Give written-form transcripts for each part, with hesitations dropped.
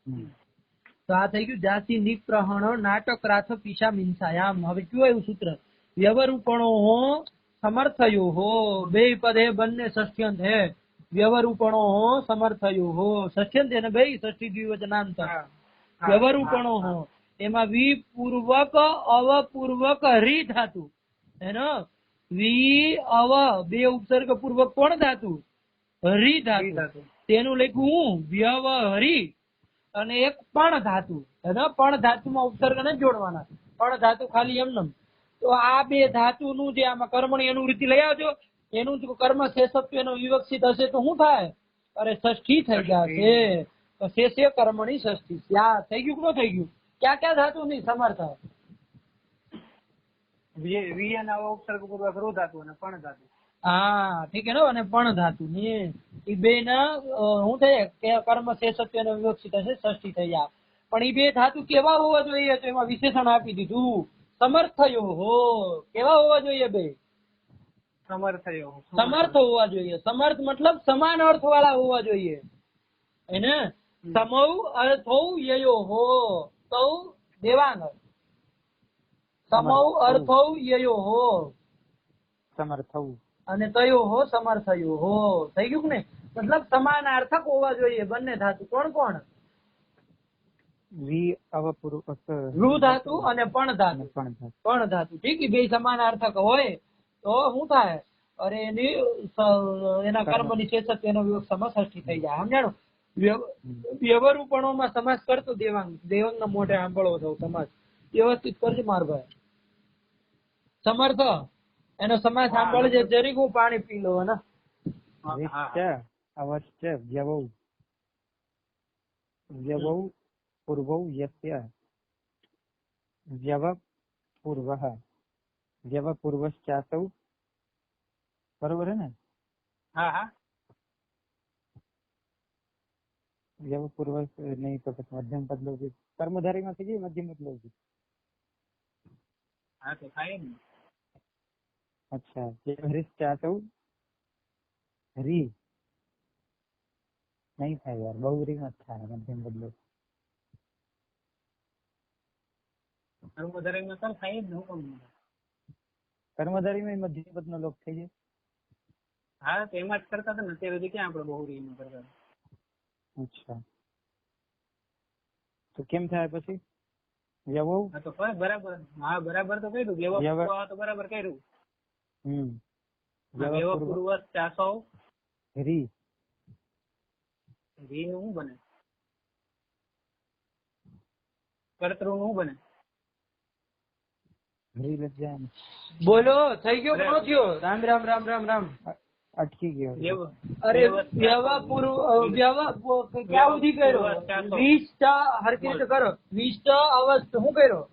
તો આ થઈ ગયું જાતિ નિપ્રહણ નાટક રાથ પીછા મિંસાયામ. હવે કયું આવ્યું સૂત્ર? વ્યવરૂપણો હો સમર્થયો હો. બે પદ હે, બંને ષષ્ઠ્યંત હે. વ્યવરૂપણો હો સમર્થયો હો. ષષ્ઠ્યંત હે ને બે, ષષ્ઠી દ્વિવચનાંત. વ્યવરૂપણો હો એમાં વિપૂર્વક અવપૂર્વક રી ધાતુ હે ને. વી અવ બે ઉપસર્ગ પૂર્વક કોણ ધાતુ? હરી ધાતુ. તેનું લખ્યું હું વ્યવહરી. અને એક પણ ધાતુ પણ ધાતુમાં ઉપસર્ગ નથી જોડવાના, પણ ધાતુ ખાલી એમનેમ. તો આ બે ધાતુ નું જે આમાં કર્મણી અનુવૃત્તિ લઈ આવજો, એનું જો કર્મ શેષત્વ એનો વિવક્ષિત હશે તો શું થાય? અરે ષષ્ઠી થઈ જશે. તો શેષે કર્મણી ષષ્ઠી. ત્યાં થઈ ગયું કે ન થઈ ગયું? ક્યાં ક્યાં ધાતુ નહીં સમર્થ? હા ઠીક હે. અને પણ ધાતુ ને એ બે ના શું થાય કે કર્મ શેષત્વ એનો વિવક્ષિત હશે, ષષ્ઠી થઈ જાય. પણ એ બે ધાતુ કેવા હોવા જોઈએ? તો એમાં વિશેષણ આપી દીધું સમર્થયો હો. કેવા હોવા જોઈએ? બે સમર્થ હોવા જોઈએ. સમર્થ મતલબ સમાન અર્થ વાળા હોવા જોઈએ એને. સમૌ અર્થૌ યયો હો. સૌ દેવાંગ. સમૌ અર્થૌ યયો હો સમર્થૌ અને તયો હો સમર્થયો હો. થઈ ગયું ને? મતલબ સમાનાર્થક હોવા જોઈએ બંને ધાતુ. કોણ કોણ? વી અવપૂર્વક રૂ ધાતુ અને પણ ધાતુ. પણ ધાતુ ઠીક. બે સમાનાર્થક હોય તો શું થાય? અરે એના કર્મની શેષત્વ એનો વિવક્ષમાં ષષ્ઠી થઈ જાય. સમજાણું? વ્યવરૂપણોમાં સમાસ કરતો દેવાંગ. દેવાંગ ના મોઢે સાંભળવો છો સમાસ વ્યવસ્થિત કરજો માર ભાઈ. સમર્થ એનો સમાસ સાંભળજે જરીક. હું પાણી પી લઉં ને. અવશ્ય વ્યવૌ વ્યવૌ પૂર્વૌ યસ્ય વ્યવ પૂર્વઃ વ્યવ પૂર્વશ્ચાસૌ. બરોબર है ना? व्यव पूर्व नहीं तो मध्यम पद लोगी. कर्मधारी में થઈ મધ્યમ પદ લોगी. હા તો થાય ને. अच्छा हरिश्चासौ री नहीं था यार, बहु री मत था मध्यम पद लोग. કર્મધારી માં તો થાય જ. હું કમ કર્મધારી में મધ્યમ પદ નો લોક થઈ જાય. હા તો એમાં જ કરતા હતા ને. અત્યારે સુધી ક્યાં આપણે બહુ રીમાં કરતા? અચ્છા તો કેમ થાય પછી? વ્યવૌ તો બરાબર. હા બરાબર તો કર્યું. વ્યવ તો બરાબર કર્યું. વ્યવ પૂર્વ ચાસો રી. રી નું શું બને? કર્તૃ નું શું બને? રી લગ જાય. બોલો થઈ ગયો કે ન થયો? રામ રામ રામ રામ રામ. અટકી ગયો. અરે વ્યવ પૂર્વ વ્યવ ક્યાં સુધી કર્યો? વિષ્ટ હરકી રીતે કરો. વિષ્ટ અવસ્થ શું કર્યો?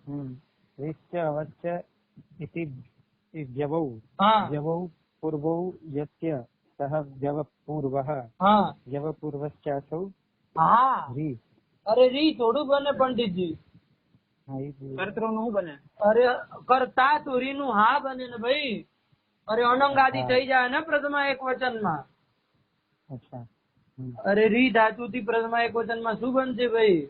વિષ્ટ અવશ્ય ઇતિ વ્યવૌ. વ્યવૌ પૂર્વૌ યસ્ય સહ વ્યવ પૂર્વઃ વ્યવ પૂર્વશ્ચાસૌ રી. અરે રી થોડું બને પંડિતજી. કર્તૃ નું શું બને? અરે કરતા તો રી નું હા બને ને ભાઈ. અરે અનંગાદી થઈ જાય ને પ્રથમા એક વચન માં. અચ્છા. અરે રી ધાતુ થી પ્રથમા એક વચન માં શું બનશે ભાઈ?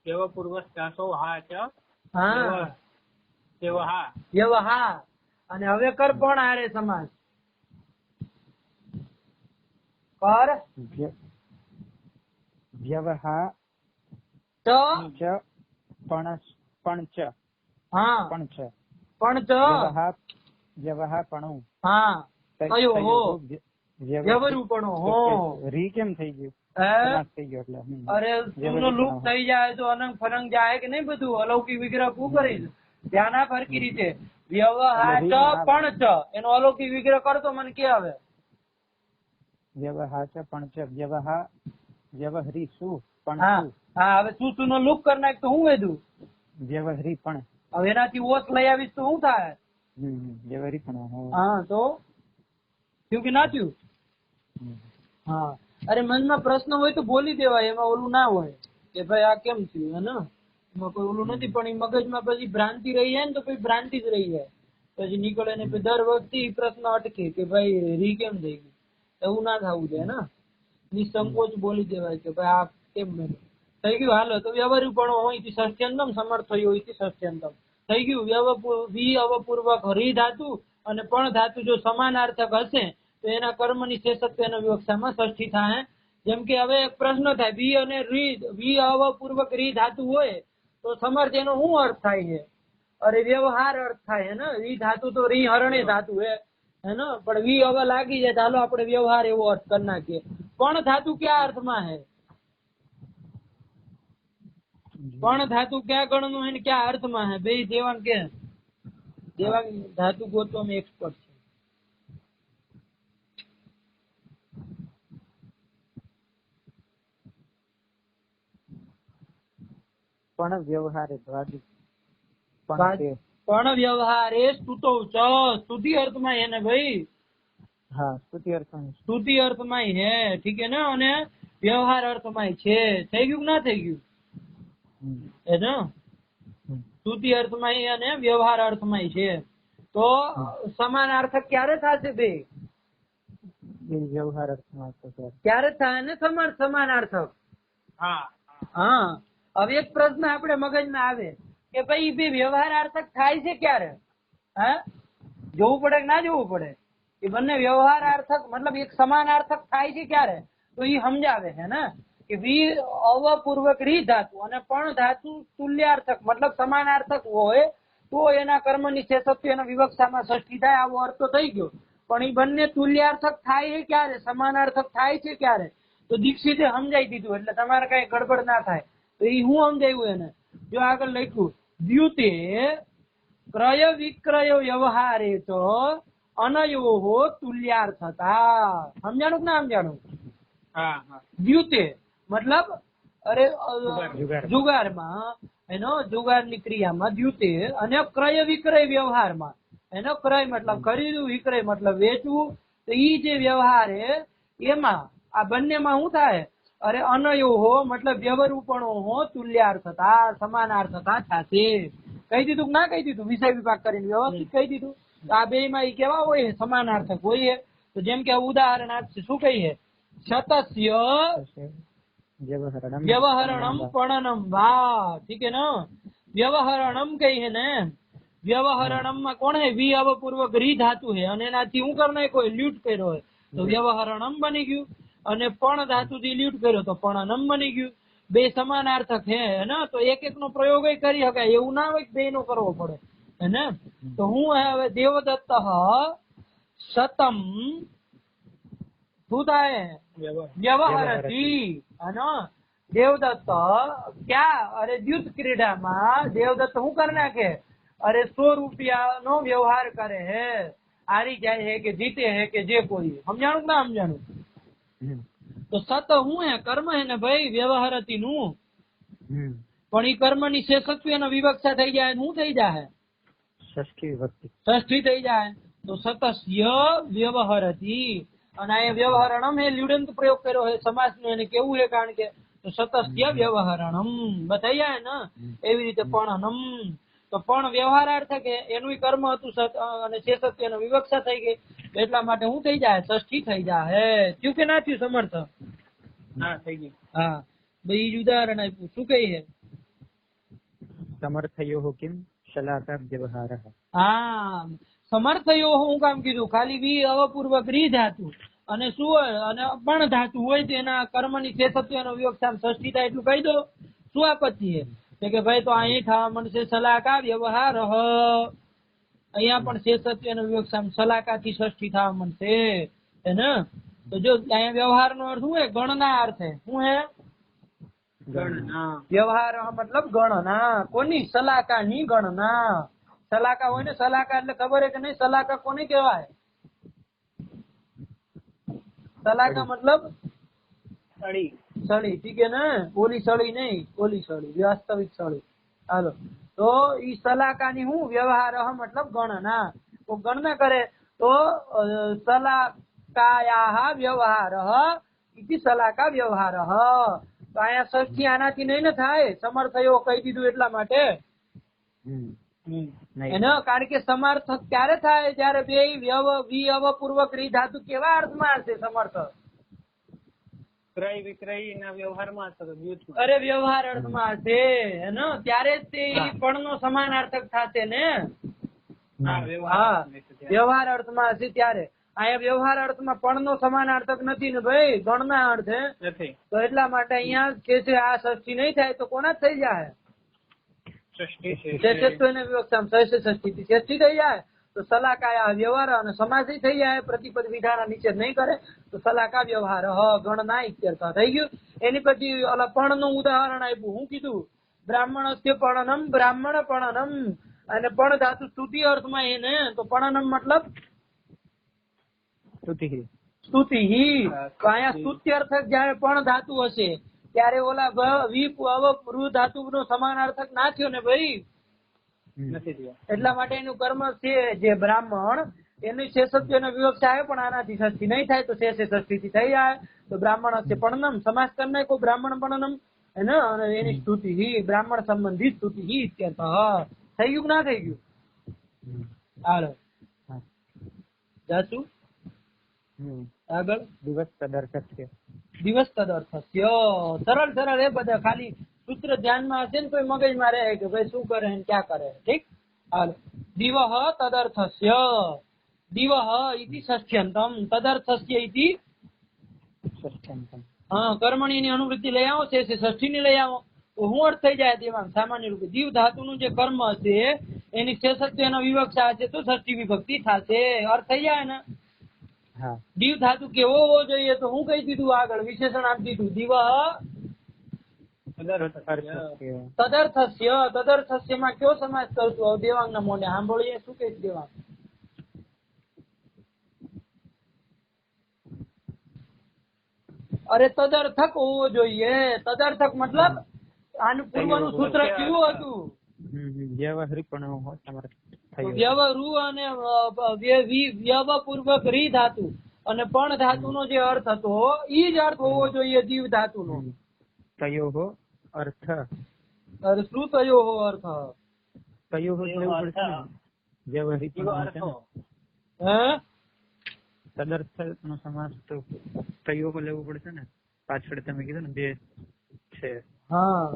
કેવ પૂર્વશ્ચાસો હા ચ. હા કેવ હા. કેવ હા. અને હવે કર પણ આરે સમાસ. કર વ્યવહા ચ પણ ચ. હા પણ ચ. પણ ચ વ્યવહા પણ. હા કયો હો? વ્યવરૂપણો હો. રી કેમ થઈ ગયું? થઈ ગયો એટલે. અરે નું લુપ થઈ જાય તો અનંગ ફરંગ જાય કે નહીં? બધું અલૌકિક વિગ્રહ શું કરીશ? ધ્યાન આપ હરકી રીતે. વ્યવહાર પણ ચ એનો અલૌકિક વિગ્રહ કરતો મને કે આવે? વ્યવહાર ચ પણ ચ વ્યવહાર વ્યવહરી શું પણ. હા હવે શું નો લુપ કરી નાખ તો હું વેધું? વ્યવહરી પણ. હવે એનાથી ઓછ લઈ આવીશ તો શું થાય? વ્યવહરી પણ. હા તો થયું કે ના થયું? હા અરે મનમાં પ્રશ્ન હોય તો બોલી દેવાય. એમાં ઓલું ના હોય કે ભાઈ આ કેમ થયું હે ને. એમાં કોઈ ઓલું નથી. પણ એ મગજમાં પછી ભ્રાંતિ રહી જાય ને તો પછી ભ્રાંતિ જ રહી જાય. પછી નીકળે ને દર વખતે પ્રશ્ન અટકે કે ભાઈ રી કેમ થઈ ગયું. એવું ના થવું જોઈએ ને. નિસંકોચ બોલી દેવાય કે ભાઈ આ કેમ બને થઈ ગયું. હાલો તો વ્યવહારુપણો હોય ષષ્ઠ્યંતમ સમર્થયો હોય ષષ્ઠ્યંતમ થઈ ગયું. વી અવપૂર્વક રી ધાતુ અને પણ ધાતુ જો સમાનાર્થક હશે તો એના કર્મની શેષત્વના વિવક્ષામાં ષષ્ઠી થાય. જેમ કે હવે એક પ્રશ્ન થાય, વી અને વી અવપૂર્વક રી ધાતુ હોય તો સમર્થ એનો શું અર્થ થાય છે? અરે વ્યવહાર અર્થ થાય ને. વી ધાતુ તો રી હરણે ધાતુ હે ને, પણ વી હવે લાગી જાય ચાલો આપણે વ્યવહાર એવો અર્થ કરી નાખીએ. પણ ધાતુ ક્યાં અર્થમાં હે? પણ ધાતુ ક્યાં ગણનું હે ને ક્યાં અર્થમાં હે? બે દેવાંગ કે દેવાંગ ધાતુ ગોતવામાં એક્સપર્ટ છે. પણ વ્યવહારે ભાગી પણ વ્યવહારે સ્તુતો ચ સ્તુતિ અર્થમાં હે ને ભાઈ. હા, સ્તુતિ અર્થમાં સ્તુતિ અર્થમાં હે, ઠીક હે ને. અને વ્યવહાર અર્થમાં છે. થઈ ગયું કે ના થઈ ગયું? હે ને સ્તુતિ અર્થમાં અને વ્યવહાર અર્થમાં છે. તો સમાનાર્થક ક્યારે થશે બે? વ્યવહાર અર્થમાં ક્યારે થાય ને સમાનાર્થક? હા. હવે એક પ્રશ્ન આપણે મગજમાં આવે કે ભાઈ બે વ્યવહારાર્થક થાય છે ક્યારે? હા, જોવું પડે કે ના જોવું પડે? એ બંને વ્યવહારાર્થક મતલબ એક સમાનાર્થક થાય છે ક્યારે? તો એ સમજાવે છે ને કે વી અવપૂર્વક રી ધાતુ અને પણ ધાતુ તુલ્યાર્થક મતલબ સમાનાર્થક હોય તો એના કર્મની શેષત્વના વિવક્ષામાં ષષ્ઠી થાય. આવો અર્થ તો થઈ ગયો. પણ એ બંને તુલ્યાર્થક થાય છે ક્યારે? સમાનાર્થક થાય છે ક્યારે? તો દીક્ષિતે સમજાઈ દીધું એટલે તમારે કઈ ગડબડ ના થાય. તો એ હું સમજાયું એને જો આગળ લખ્યું, દ્યુતે ક્રય વિક્રય વ્યવહારે તો અનયો તુલ્યાર્થતા. સમજાણું કે ના સમજાણું? દ્યુતે મતલબ અરે જુગારમાં એનો જુગારની ક્રિયામાં દ્યુતે અને ક્રય વિક્રય વ્યવહારમાં એનો ક્રય મતલબ ખરીદવું, વિક્રય મતલબ વેચવું. તો ઈ જે વ્યવહાર હે એમાં આ બંનેમાં શું થાય? અરે અનયો મતલબ વ્યવરૂપણો તુલ્યાર્થતા સમાનાર્થતા થશે. કહી દીધું કે ના કહી દીધું? વિષય વિભાગ કરીને વ્યવસ્થિત કહી દીધું. આ બે માં કેવા હોય? સમાનાર્થક હોય. તો જેમ કે ઉદાહરણ આપશે, શું કહીએ? શતસ્ય વ્યવહરણમ પણનમ વા. ઠીક હે ને? વ્યવહરણમ કહીએ ને, વ્યવહરણમ માં કોણ હે? વી અવપૂર્વક રી ધાતુ હે અને એનાથી હું કરને કોઈ લ્યુટ કર્યો હોય તો વ્યવહરણમ બની ગયું. અને પણ ધાતુ થી લ્યુટ કર્યો તો પણનમ બની ગયું. બે સમાનાર્થક હે ને, તો એક એક નો પ્રયોગ કરી શકાય. એવું ના હોય કે બે નો કરવો પડે હે ને. તો હું હવે દેવદત્ત શતમ શું થાય? વ્યવહરતી. અને દેવદત્ત ક્યાં? અરે દ્યુત ક્રીડામાં દેવદત્ત શું કરી નાખે? અરે 100 રૂપિયાનો વ્યવહાર કરે હે. હારી જાય હે કે જીતે હે કે જે કોઈ. સમજાણું કે ના સમજાણું? તો સત હું હે? કર્મ હે ને ભાઈ વ્યવહારતી નું. પણ ઈ કર્મ ની શેષત્વ વિવક્ષા થઈ જાય. શું થઈ જાય? ષષ્ઠી થઈ જાય. તો સતસ્ય વ્યવહરતી. અને આ વ્યવહરણમ એ લ્યુડંત પ્રયોગ કર્યો છે સમાસ નો. એને કેવું છે? કારણ કે સતસ્ય વ્યવહરણમ બતાઈ જાય ને એવી રીતે પણનમ. તો પણ વ્યવહારાર્થક એનું કર્મ હતું અને શેષત્વ વિવક્ષા થઈ ગઈ. એટલા માટે શું થઈ જાય? ષષ્ઠી થઈ જાય. થયું કે ના થયું સમર્થ? થઈ ગયું. હા, બીજું ઉદાહરણ આપ્યું. શું કહીએ? સમર્થયો કિમ શલાકા વ્યવહાર. હા, સમર્થયો હું કામ કીધું? ખાલી વી અવપૂર્વક રી ધાતુ અને શું હોય? અને પણ ધાતુ હોય તેના કર્મની શેષત્વનો વિવક્ષા ષષ્ઠી થાય. એટલું કહી દો. શું આપત્તિ છે કે ભાઈ તો અહીં થવા મળશે શલાકા વ્યવહાર. અહીંયા પણ શેષત્વનો વિવક્ષા શલાકા થી ષષ્ઠી થવા મળશે હે ને. તો જો અહીંયા વ્યવહાર નો અર્થ શું હે? ગણના અર્થ હે. શું હે? ગણના. વ્યવહાર મતલબ ગણના. કોની? શલાકા ની ગણના. સલાકા હોય ને, સલાકા એટલે ખબર હે કે નહીં? સલાકા કોને કહેવાય? સલાકા મતલબ સળી. સળી, ઠીક હે ને? ઓલી સળી નહીં, ઓલી સળી, વાસ્તવિક સળી. હાલો, તો ઈ સલાકાની હું વ્યવહાર મતલબ ગણના. તો ગણના કરે તો સલાકાયાહ વ્યવહાર ઇતિ સલાકા વ્યવહાર. તો અહીંયા ષષ્ઠી આનાથી નહીં ને થાય? સમર્થયો કહી દીધું એટલા માટે. એનો કારણ કે સમર્થક ક્યારે થાય? જયારે બે વી અવપૂર્વક રી ધાતુ કેવા અર્થમાં હશે? સમર્થક ક્રય વિક્રય ના વ્યવહારમાં અથવા તો દ્યુતમાં. અરે વ્યવહાર અર્થમાં છે ને ત્યારે જ તે પણ નો સમાનાર્થક થશે ને. હા, હા, વ્યવહાર વ્યવહાર અર્થમાં છે ત્યારે. અહીંયા વ્યવહાર અર્થમાં પણ નો સમાનાર્થક નથી ને ભાઈ, ગણના અર્થે. નથી. તો એટલા માટે અહીંયા કે છે આ ષષ્ઠી નહીં થાય તો કોના જ થઈ જાય? સૃષ્ટિ છે. શેષત્વને વિવક્ષામાં ષષ્ઠી થઈ જાય તો સલાકા વ્યવહાર અને સમાસી થઈ જાય. પ્રતિપદ વિધાન નિષેધ નહીં કરે તો સલાકા વ્યવહાર ગણના ઇત્યર્થ થઈ ગયું. એની પછી ઓલા પણ નું ઉદાહરણ આપ્યું. હું કીધું? બ્રાહ્મણસ્ય પણનમ, બ્રાહ્મણ પણનમ. અને પણ ધાતુ સ્તુતિ અર્થમાં એને તો પણનમ મતલબ સ્તુતિ. તો અહીંયા સ્તુત્યર્થક જયારે પણ ધાતુ હશે ત્યારે ઓલા વિ ધાતુ નો સમાનાર્થક ના થયો ને ભાઈ. નથી થયો. એટલા માટે એનું કર્મ છે જે બ્રાહ્મણ એની શેષત્વનો વિવક્ષા આવે પણ આનાથી ષષ્ઠી નહીં થાય તો શેષે ષષ્ઠી થી થઈ જાય. તો બ્રાહ્મણ હશે પણનમ સમાસ કરી નાખો બ્રાહ્મણ પણનમ અને એની સ્તુતિ બ્રાહ્મણ સંબંધિત સ્તુતિ ઇત્યર્થ. થઈ ગયું ના થઈ ગયું? હાલો જાસુ આગળ. દિવસ તદર્થસ્ય. દિવસ તદર્થસ્ય. સરળ સરળ એ બધા ખાલી સૂત્ર ધ્યાનમાં હશે ને કોઈ મગજમાં રહે કે ભાઈ શું કરે ને ક્યાં કરે. ઠીક. હાલો. દિવહ તદર્થસ્ય. દિવહ ઇતિ ષષ્ઠ્યંતમ તદર્થસ્ય ઇતિ ષષ્ઠ્યંતમ. હા, કર્મણી ની અનુવૃત્તિ લઈ આવો છે ષષ્ઠી ની લઈ આવો તો શું અર્થ થઈ જાય તેમાં? સામાન્ય રૂપે દીવ ધાતુ નું જે કર્મ હશે એની શેષત્વનો વિવક્ષા હશે તો ષષ્ઠી વિભક્તિ થશે. અર્થ થઈ જાય ને? હા. દીવ ધાતુ કેવો હોવો જોઈએ તો હું કહી દીધું આગળ વિશેષણ આપી દીધું. દીવ તદર્થસ્ય. તદર્થસ્ય માં કયો સમાસ કરશું? દેવાંગ ના મોઢે સાંભળીએ શું કહીશ દેવાંગ? અરે તદર્થક હોવો જોઈએ. તદર્થક મતલબ આનું પૂર્વનું સૂત્ર કેવું હતું? વ્યવહારિકપણું હોય તમારે થયું. વ્યવરુ અને વ્યવપૂર્વક રી ધાતુ અને પણ ધાતુ નો જે અર્થ હતો ઈ જ અર્થ હોવો જોઈએ દીવ ધાતુ નો. તયોઃ અર્થ. અરે શું તયો અર્થ? તયોઃ લેવું પડશે ને. વ્યવહારિકપણું છે ને. હે? તદર્થ નો સમાસ તો તયોઃ લેવું પડશે ને. પાછળ તમે કીધું ને બે છે. હા,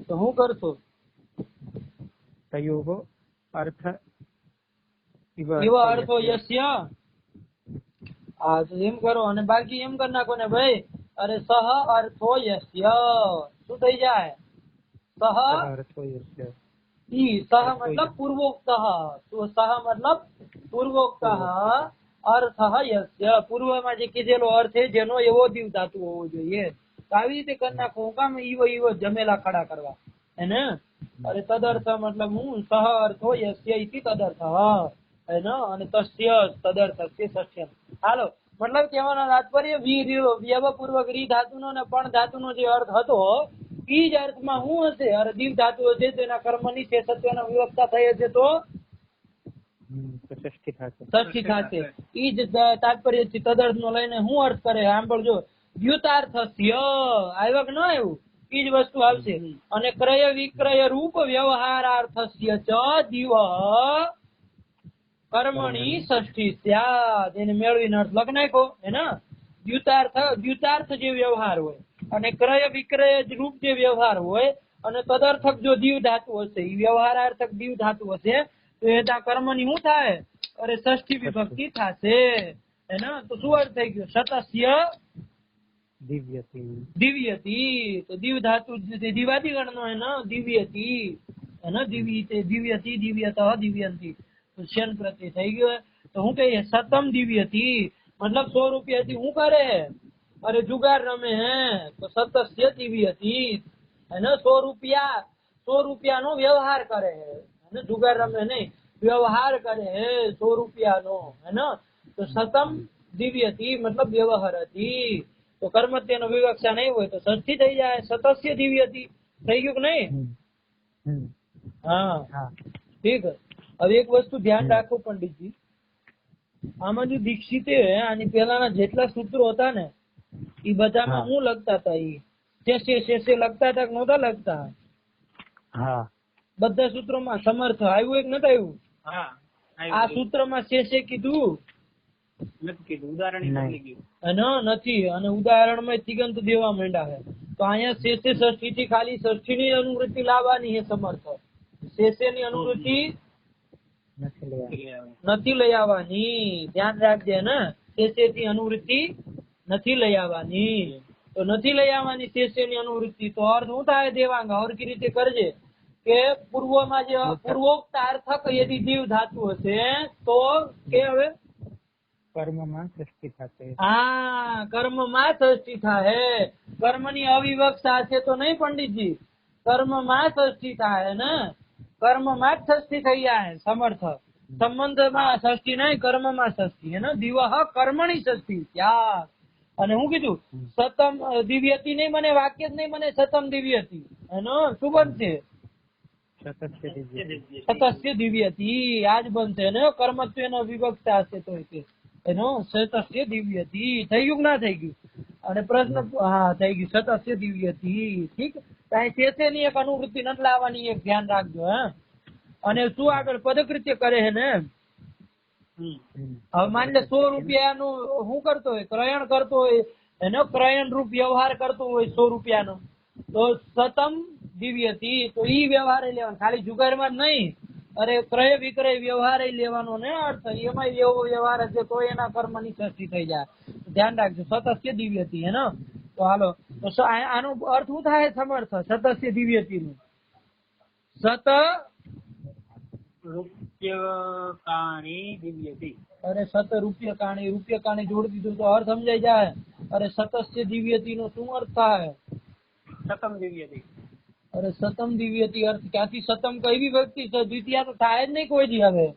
તો હું કરશો? તયોઃ અર્થ એવા અર્થો યસ્ય. હા, તો એમ કરો અને બાકી એમ કરી નાખો ને ભાઈ. અરે સહ અર્થો યસ્ય. શું થઈ જાય? સહ અર્થો યસ્ય. સહ મતલબ પૂર્વોક્ત. તો સહ મતલબ પૂર્વોક્ત અર્થ યસ્ય. પૂર્વમાં જે કીધેલો અર્થ છે જેનો એવો દીવ ધાતુ હોવો જોઈએ. તો આવી રીતે કરી નાખો. કામ ઈવો જમેલા ખડા કરવા એને. અરે તદર્થ મતલબ હું સહ અર્થો યસ્ય ઇતિ તદર્થ અને તસ્ય તદર્થસ્ય ષષ્ઠ્યમ. હાલો, મતલબ કહેવાનો તાત્પર્ય વ્યવપૂર્વક રી ધાતુનો અને પણ ધાતુનો જે અર્થ હતો ઈ જ અર્થમાં શું હશે? અરે દીવ ધાતુ હશે તેના કર્મની શેષત્વનો વિવક્ષતા થઈ હશે તો ષષ્ઠી થશે. ઈ જ તાત્પર્ય તદર્થ નો લઈને શું અર્થ કરે સાંભળજો. દ્યુતાર્થસ્ય આવ્યો કે ન આવ્યું? ઈ જ વસ્તુ આવશે. અને ક્રય વિક્રય રૂપ વ્યવહારાર્થસ્ય ચ દિવ કર્મણી ષષ્ઠી સ્યાદ. એને મેળવીને અર્થ લખ નાખો હે ને. દ્યુતાર્થ જે વ્યવહાર હોય અને ક્રય વિક્રય રૂપ જે વ્યવહાર હોય અને તદર્થક જો દીવ ધાતુ હશે એ વ્યવહારાર્થક દીવ ધાતુ હશે તો એ કર્મની શું થાય? અરે ષષ્ઠી વિભક્તિ થશે હે ને. તો શું અર્થ થઈ ગયો? શતસ્ય દિવ્યતી. તો દીવ ધાતુ દિવાદી ગણ નો હે ને. દિવ્યતી હે ને. દિવ્યતી દિવ્યત દિવ્યંતી તો શન પ્રત્યે થઈ ગયો. તો હું કહીએ સતમ દિવ્યતી મતલબ 100 રૂપિયાથી હું કરે? અરે જુગાર રમે હે તો સતસ્ય દિવ્યતી હે ને. 100 રૂપિયાનો વ્યવહાર કરે હે. જુગાર રમે નહીં, વ્યવહાર કરે હે 100 રૂપિયાનો હે ને. તો સતમ દિવ્યતી મતલબ વ્યવહારતી. તો કર્મત્યનો વિવક્ષા નહીં હોય તો ષષ્ઠી થઈ જાય. સતસ્ય દિવ્યતી થઈ ગયું કે નહીં? હા, ઠીક. હવે એક વસ્તુ ધ્યાન રાખો પંડિતજી, આમાં જો દીક્ષિતે આની પેલાના જેટલા સૂત્રો હતા ને એ બધામાં હું લખતા હતા? ઈ શેષે લખતા હતા કે નહોતા લખતા? બધા સૂત્રોમાં સમર્થ આવ્યું એક નતા આવ્યું? આ સૂત્રમાં શેષે કીધું નથી કીધું ઉદાહરણ બદલી ગયું. અને નથી, અને ઉદાહરણમાં તિગંત દેવા માંડ્યા છે. તો અહીંયા શેષે ષષ્ઠી થી ખાલી ષષ્ઠી ની અનુવૃત્તિ લાવવાની છે સમર્થ. શેષે ની અનુવૃત્તિ નથી લઈ આવવાની, ધ્યાન રાખજે ને. શેષે થી અનુવૃત્તિ નથી લઈ આવવાની. તો નથી લઈ આવવાની શેષે ની અનુવૃત્તિ, તો અર્થ શું થાય દેવાંગ? હરકી રીતે કરજે કે પૂર્વમાં જે પૂર્વોક્ત અર્થક યદિ જીવ ધાતુ હશે તો કે હવે કર્મમાં સૃષ્ટિ થશે. હા, કર્મમાં ષષ્ઠી થાય. કર્મની અવિવક્ષા છે તો નહીં પંડિતજી, કર્મમાં ષષ્ઠી થાય ને, કર્મમાં જ ષષ્ઠી થઈ જાય સમર્થ. સંબંધમાં ષષ્ઠી નહીં, કર્મમાં ષષ્ઠી હે ને. દિવહ કર્મણી ષષ્ઠી ત્યાં. અને હું કીધું સતમ દિવ્યતી નહીં, મને વાક્ય જ નહીં, મને સતમ દિવ્યતી એનો શું બનશે? સતસ્ય દિવ્યતી આજ બનશે ને. કર્મત્વ એનો વિવક્ષા હશે તો એનો સતસ્ય દિવ્યતી થઈ ગયું ના થઈ ગયું? અને પ્રશ્ન હા થઈ ગયું, સતસ્ય દિવ્યતી. ઠીક. શેષે ની એક અનુવૃત્તિ નથી લાવવાની, એક ધ્યાન રાખજો. હા, અને શું આગળ પદકૃત્ય કરે છે ને. હવે માની લે 100 રૂપિયાનું શું કરતો હોય, ક્રયણ કરતો હોય, એનો ક્રયણ રૂપ વ્યવહાર કરતો હોય 100 રૂપિયાનો, તો સતમ દિવ્યતી. તો ઈ વ્યવહાર લેવાનો, ખાલી જુગારમાં જ નહીં, અરે ક્રય વિક્રય વ્યવહાર લેવાનો ને અર્થ. એમાં એવો વ્યવહાર હશે તો એના કર્મની ષષ્ઠી થઈ જાય. ધ્યાન રાખજો, સતસ્ય દિવ્યતી હે ને. તો હાલો, તો આનો અર્થ શું થાય સમર્થ સતસ્ય દિવ્યતી નું? સત રૂપ્યકાણી દિવ્યતી. અરે સત રૂપ્યકાણી, રૂપ્યકાણી જોડી દીધું તો અર્થ સમજાઈ જાય. અરે સતસ્ય દિવ્યતી નો શું અર્થ થાય? સતમ દિવ્યતી. અરે સતમ દિવ્યતી અર્થ ક્યાંથી? સતમ કઈ વિભક્તિ છે? દ્વિતીયા તો થાય જ નહીં કોઈ દી હવે.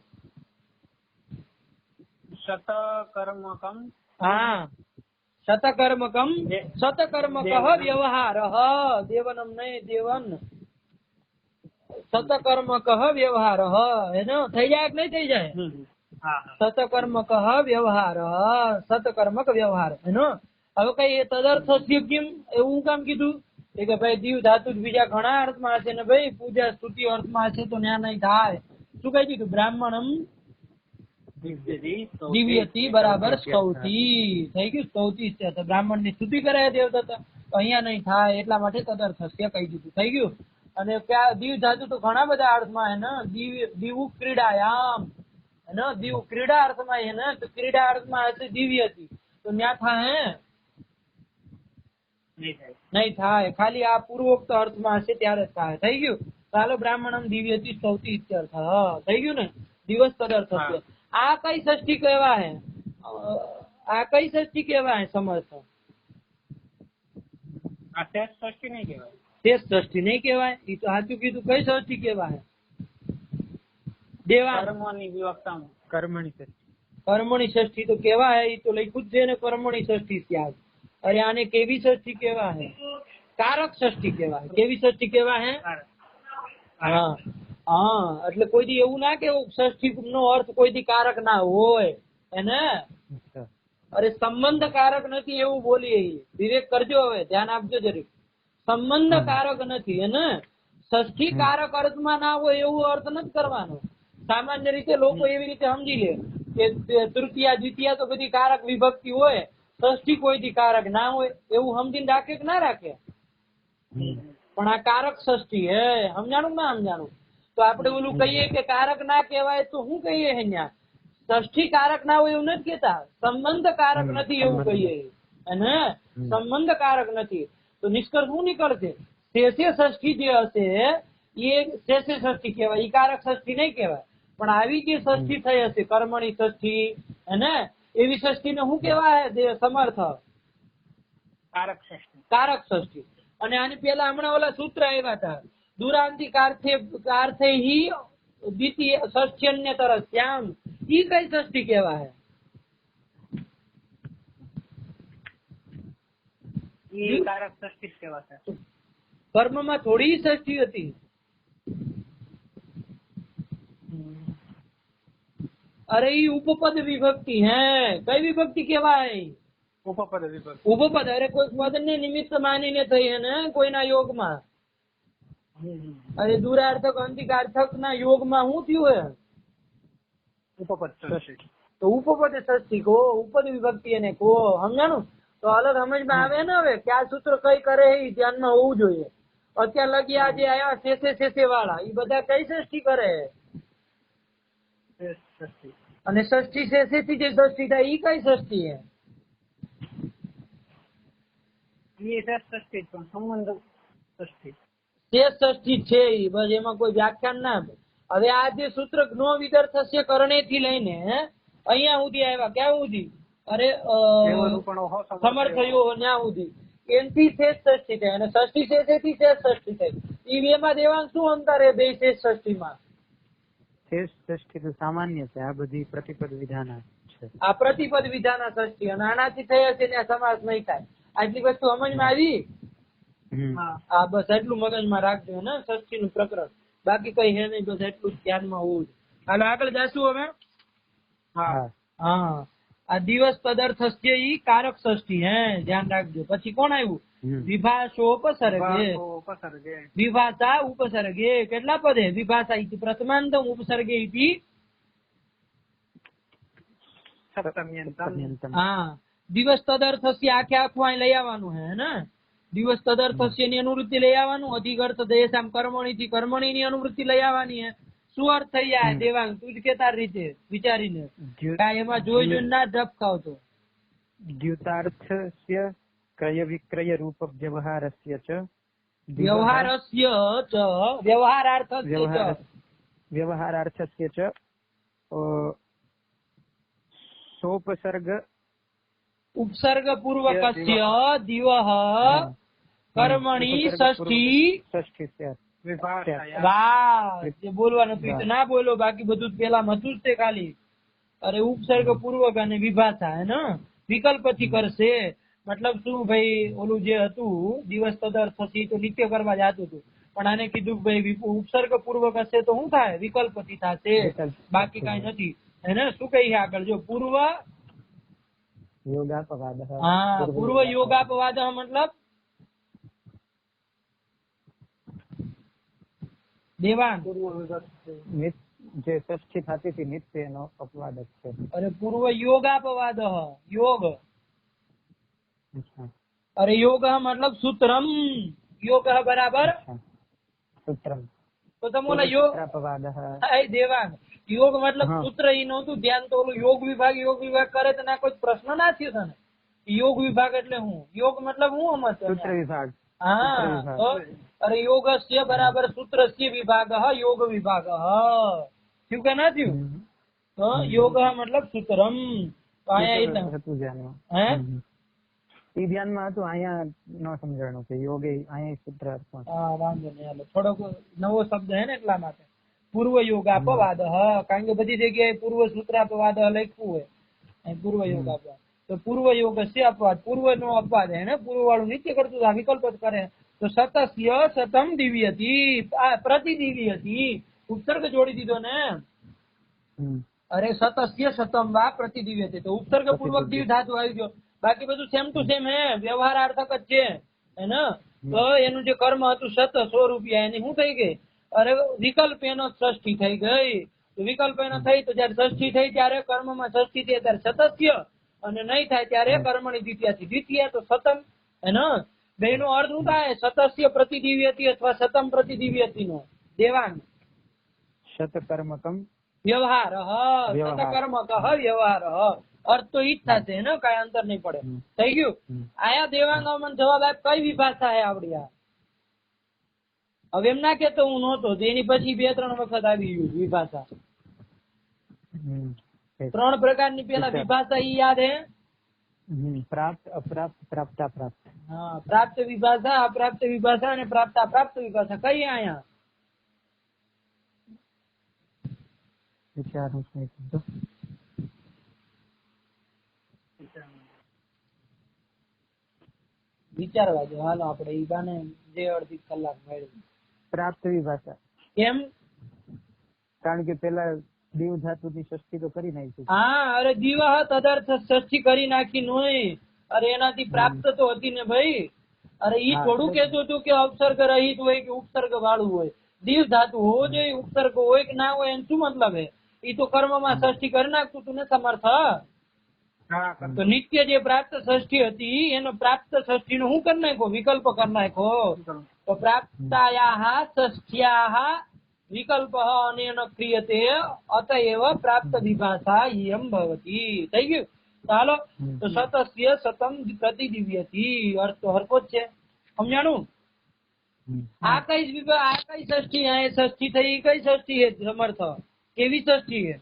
શતકર્મકમ. હા, શતકર્મકમ, શતકર્મક વ્યવહાર. દેવનમ નહીં, દેવન. સતકર્મક વ્યવહાર એનો થઈ જાય કે નહીં થઈ જાય? સતકર્મક વ્યવહાર, સતકર્મક વ્યવહાર એનો. હવે કઈ તદર્થ કેમ એવું કામ કીધું કે ભાઈ દીવ ધાતુ બીજા ઘણા અર્થમાં હશે ને ભાઈ, પૂજા સ્તુતિ અર્થમાં હશે તો ન્યા નહીં થાય. શું કહી દીધું? બ્રાહ્મણમ દિવ્યતી બરાબર સ્તૌતિ થઈ ગયું. સ્તૌતિ બ્રાહ્મણ ની સ્તુતિ કરે દેવદત્તા, તો અહીંયા નહીં થાય, એટલા માટે તદર્થ કહી દીધું. થઈ ગયું. અને દીવ ધાતુ તો ઘણા બધા અર્થમાં હે ને. દીવ ક્રીડાયામ ને, દીવ ક્રીડા અર્થમાં હે ને, તો ક્રીડા અર્થમાં હશે દિવ્યતી, તો ન્યા થાય નહીં થાય, ખાલી આ પૂર્વોક્ત અર્થમાં હશે ત્યારે જ થાય. થઈ ગયું. ચાલો, બ્રાહ્મણમ દિવ્યતી સ્તૌતિ ઇત્યર્થ. થઈ ગયું ને. દિવસ તદર્થ થશે. આ કઈ ષષ્ઠી કહેવાય? આ કઈ ષષ્ઠી કહેવાય સમર્થ? આ શેષ ષષ્ઠી નહીં કહેવાય. શેષ ષષ્ઠી નહીં કહેવાય. એ તો સાચું કીધું. કઈ ષષ્ઠી કહેવાય? દેવા કર્મની વિવક્ષામાં કર્મણી ષષ્ઠી. કર્મણી ષષ્ઠી તો કહેવાય. એ તો લખ્યું જ છે ને, કર્મણી ષષ્ઠી ત્યાગ. અરે આને કેવી ષષ્ઠી કહેવાય? કારક ષષ્ઠી કહેવાય. કેવી ષષ્ઠી કહેવાય? હા હા, એટલે કોઈ દી એવું ના કેવું ષષ્ઠી નો અર્થ કોઈ દી કારક ના હોય એને. અરે સંબંધ કારક નથી એવું બોલીએ. વિવેક કરજો, હવે ધ્યાન આપજો જરીક. સંબંધ કારક નથી એને. ષષ્ઠી કારક અર્થમાં ના હોય એવું અર્થ નથી કરવાનો. સામાન્ય રીતે લોકો એવી રીતે સમજી લે કે તૃતીયા દ્વિતીયા તો બધી કારક વિભક્તિ હોય, ષષ્ઠી કોઈ દી કારક ના હોય એવું સમજીને રાખે કે ના રાખે? પણ આ કારક ષષ્ઠી હે. સમજાણું ના સમજાણું? તો આપણે ઓલું કહીએ કે કારક ના કહેવાય તો શું કહીએ? અહીંયા ષષ્ઠી કારક ના હોય એવું નથી કેતા, સંબંધ કારક નથી એવું કહીએ. અને સંબંધ કારક નથી તો નિષ્કર્ષ શું નીકળશે? શેષે ષષ્ઠી જે હશે એ શેષે ષષ્ઠી કહેવાય, એ કારક ષષ્ઠી નહીં કહેવાય. પણ આવી જે ષષ્ઠી થઈ હશે કર્મણી ષષ્ઠી અને એવી ષષ્ઠી ને શું કહેવાય? સમર્થ કારક ષષ્ઠી. કારક ષષ્ઠી. અને આની પેલા હમણાં ઓલા સૂત્ર આવ્યા હતા, દુરાંતિ કાર્થે હિ દ્વિતીય ષષ્ઠ્યન્ય તરસ્યામ. ઈ કઈ ષષ્ઠી કહેવાય? ઈ કારક ષષ્ઠી જ કહેવાશે. કર્મમાં થોડી ષષ્ઠી હતી. અરે ઈ ઉપપદ વિભક્તિ હે. કઈ વિભક્તિ કહેવાય? ઉપપદ વિભક્તિ. ઉપપદ. અરે કોઈ પદ ને નિમિત્ત માનીને થઈ હે ને કોઈના યોગમાં. અરે દુરાર્થક અંતિકાર્થક ના યોગમાં શું થયું હે? ઉપપદ ષષ્ઠી. તો ઉપપદે ષષ્ઠી કહો, ઉપદ વિભક્તિ એને કહો. સમજાણું? તો અલગ સમજમાં આવે ને હવે કે આ સૂત્ર કઈ કરે એ ધ્યાનમાં હોવું જોઈએ. અત્યાર લગી આ જે આયા શેષે વાળા એ બધા કઈ ષષ્ઠી કરે, षष्ठी અને ષષ્ઠી શેષે થી જે ષષ્ઠી થાય ઈ કઈ ષષ્ઠી હે? ये षष्ठी पण संबंध षष्ठी શેષ ષષ્ઠી છે ઈ, બસ એમાં કોઈ વ્યાખ્યાન ના આપે. હવે આ જે સૂત્ર નો વિદર્થસ્ય કરણે થી લઈને અહીંયા સુધી આવ્યા, ક્યાં સુધી? અરે સમર્થયો ન્યા સુધી, એનથી શેષ ષષ્ઠી થાય અને ષષ્ઠી શેષેથી શેષ ષષ્ઠી થાય. ઈ બેમાં દેવાંગ શું અંતર હે બે શેષ ષષ્ઠીમાં? શેષ ષષ્ઠી તો સામાન્ય છે, આ બધી પ્રતિપદ વિધાન છે. આ પ્રતિપદ વિધાન ષષ્ઠી અને આનાથી થયા છે ત્યાં સમાસ નહીં થાય. આટલી વસ્તુ સમજમાં આવી? હા, બસ એટલું મગજમાં રાખજો ને ષષ્ઠી નું પ્રકરણ. બાકી કઈ હે નહીં, બસ એટલું ધ્યાનમાં હોવું. હાલો આગળ જાશું હવે. હા, આ દિવસ પદાર્થસ્ય ઈ કારક ષષ્ઠી હે, ધ્યાન રાખજો. પછી કોણ આવ્યું? વિભાષોપસર્ગે, વિભાષા ઉપસર્ગે. કેટલા પદે? વિભાષા ઇતિ પ્રથમાંતમ ઉપસર્ગે ઇતિ सप्तम्यन्तम હા. દિવસ તદર્થસ્ય આખે આખું અહીં લઈ આવવાનું હે ને. દિવસ તદર્થસ્ય ની અનુવૃત્તિ લઈ આવવાનું, અધિકર્થ દેશામ કર્મણી થી કર્મણી ની અનુવૃત્તિ લઈ આવવાની હે. શું અર્થ થઈ જાય દેવાંગ? તું જ કે તાર રીતે વિચારીને, એમાં જોઈ જોઈને ના ઝપકાવતો. દ્યુતાર્થસ્ય ક્રય વિક્રય રૂપ વ્યવહારસ્ય ચ વ્યવહારસ્ય ચ વ્યવહારાર્થસ્ય ચ વ્યવહારાર્થસ્ય ચ સોપસર્ગ ઉપસર્ગ પૂર્વકસ્ય દિવહ કર્મણી ષષ્ઠી ષષ્ઠી સ્યાત. विभाषाया વાહ, જે બોલવાનું હતું એ તો ના બોલો, બાકી બધું પેલા હતું જ તે ખાલી. અરે ઉપસર્ગ પૂર્વક અને વિભાષા હે ને, વિકલ્પ થી કરશે. મતલબ શું ભાઈ, ઓલું જે હતું દિવસ તદર્થ થશે તો નિત્ય કરવા જતું હતું, પણ આને કીધું કે ભાઈ ઉપસર્ગ પૂર્વક હશે તો શું થાય? વિકલ્પ થી થશે, બાકી કઈ નથી. એને શું કહી આગળ જો? પૂર્વ યોગાપવાદ. હા, પૂર્વ યોગાપવાદ મતલબ દેવાન જે ષષ્ઠી થતી હતી નિત્ય એનો અપવાદ જ છે. અરે પૂર્વ યોગાપવાદ, યોગ. અરે યોગ મતલબ સૂત્રમ, યોગ બરાબર સૂત્રમ. તો તમે યોગ અપવાદ. દેવાન યોગ મતલબ સૂત્ર ઈ નહોતું ધ્યાન. તો ઓલું યોગ વિભાગ કરે તો ના કોઈ પ્રશ્ન ના થયો તને? યોગ વિભાગ એટલે હું? યોગ મતલબ હું સમજ? સૂત્ર વિભાગ. હા, તો અરે યોગસ્ય બરાબર સૂત્રસ્ય વિભાગ, યોગ વિભાગ. થયું કે ના થયું? તો યોગ મતલબ સૂત્રમ. તો અહીંયા હતું ધ્યાનમાં. હે એ ધ્યાનમાં હતું, અહીંયા ન સમજાણું કે યોગ અહીંયા સૂત્ર અર્થમાં. હા, વાંધો નહીં. હાલો થોડોક નવો શબ્દ હે ને એટલા માટે પૂર્વ યોગાપવાદ. કારણ કે બધી જગ્યાએ પૂર્વ સૂત્રાપવાદ લખ્યું હોય, અહીં પૂર્વ યોગાપવાદ. તો પૂર્વ યોગ છે અપવાદ, પૂર્વ નો અપવાદ હે ને, પૂર્વ વાળું નિત્ય કરતું આ વિકલ્પ જ કરે. તો સતસ્ય સતમ દિવ્યતી, પ્રતિદિવ્ય હતી. ઉપસર્ગ જોડી દીધો ને. અરે સતસ્ય સતમ વા પ્રતિદિવ્યતી, તો ઉપસર્ગ પૂર્વક દિવ ધાતુ આવી ગયો. બાકી બધું સેમ ટુ સેમ હે, વ્યવહારાર્થક જ છે હે ને. તો એનું જે કર્મ હતું 100 રૂપિયા, એની શું થઈ ગઈ? અરે વિકલ્પ એનો ષષ્ઠી થઈ ગઈ. તો વિકલ્પ એનો થઈ તો જયારે ષષ્ઠી થઈ ત્યારે કર્મમાં ષષ્ઠી થઈ ત્યારે સતસ્ય, અને નહીં થાય ત્યારે કર્મણી દ્વિતીયાથી દ્વિતીય. તો સતમ હે ને, બે નો અર્થ શું થાય? સતસ્ય પ્રતિદિવ્યતી અથવા સતમ પ્રતિદિવ્યતી નો દેવાંગ શતકર્મકમ વ્યવહાર. શતકર્મક વ્યવહાર. અર્થ તો ઈ જ થશે ને, કઈ અંતર નહીં પડે. થઈ ગયું? આયા દેવાંગ મને જવાબ આપ, કઈ વિભાષા હે આવડી? આ હવે એમ ના કેતો હું નહોતો, એની પછી 2-3 વખત આવી ગયું વિભાષા. 3 પ્રકારની પેલા વિભાષા ઈ યાદ હે? પ્રાપ્ત, અપ્રાપ્ત, પ્રાપ્તા પ્રાપ્ત. હા, પ્રાપ્ત વિભાષા, અપ્રાપ્ત વિભાષા અને પ્રાપ્તા પ્રાપ્ત વિભાષા. કઈ આયા? વિચારું છું. વિચારવા દો. હાલો આપણે ઈ બાને જે અડધી કલાક મળી. પ્રાપ્ત વિભાષા કેમ? કારણ કે પેલા દીવ ધાતુ ની ષષ્ઠી તો કરી નાખી. હા, અરે દીવ તદર્થ ષષ્ઠી કરી નાખી નોય. અરે એનાથી પ્રાપ્ત તો હતી ને ભાઈ. અરે ઈ થોડું કેતું હતું કે અપસર્ગ રહિત હોય કે ઉપસર્ગ વાળું હોય. દીવ ધાતુ હોવો જોઈએ, ઉપસર્ગ હોય કે ના હોય એમ શું મતલબ હે? ઈ તો કર્મમાં ષષ્ઠી કરી નાખતું તું ને સમર્થ. હા કર. તો નિત્ય જે પ્રાપ્ત ષષ્ઠી હતી એનો પ્રાપ્ત ષષ્ઠી નો શું કરી નાખ્યો? વિકલ્પ કરી નાખ્યો. તો પ્રાપ્તાયાહ ષષ્ઠ્યાહ વિકલ્પ અનેન ક્રિયતે અતએવ પ્રાપ્ત વિભાષા યમ ભવતી. થઈ ગયું? ચાલો. તો સતસ્ય સતમ પ્રતિદિવ્યતિ. અર્થ તો હરકો જ છે. સમજાણું? આ કઈ ષષ્ઠી? આ ષષ્ઠી થઈ કઈ ષષ્ઠી છે સમર્થ? કેવી ષષ્ઠી છે?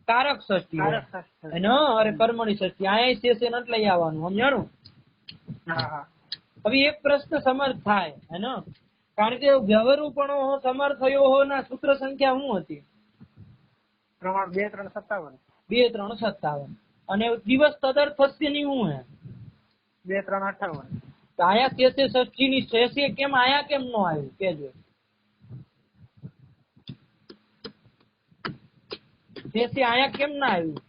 કારક ષષ્ઠી છે. એનો અરે કર્મની ષષ્ઠી આ છે નથી લઈ આવવાનું. સમજાણું? હવે એક પ્રશ્ન સમર્થ થાય હેનો, કારણ કે વ્યવરૂપણો સમર્થ થયો હો ના સૂત્ર સંખ્યા શું હતી? 2 3 57. 2 3 57. અને દિવસ તદર્થસ્ય ની શું હે? 2 3 58. તો આયા કે ષષ્ઠી ની શેષે કેમ આયા કેમ નો આવ્યું કેજો? શેષે આયા કેમ ના આવ્યું?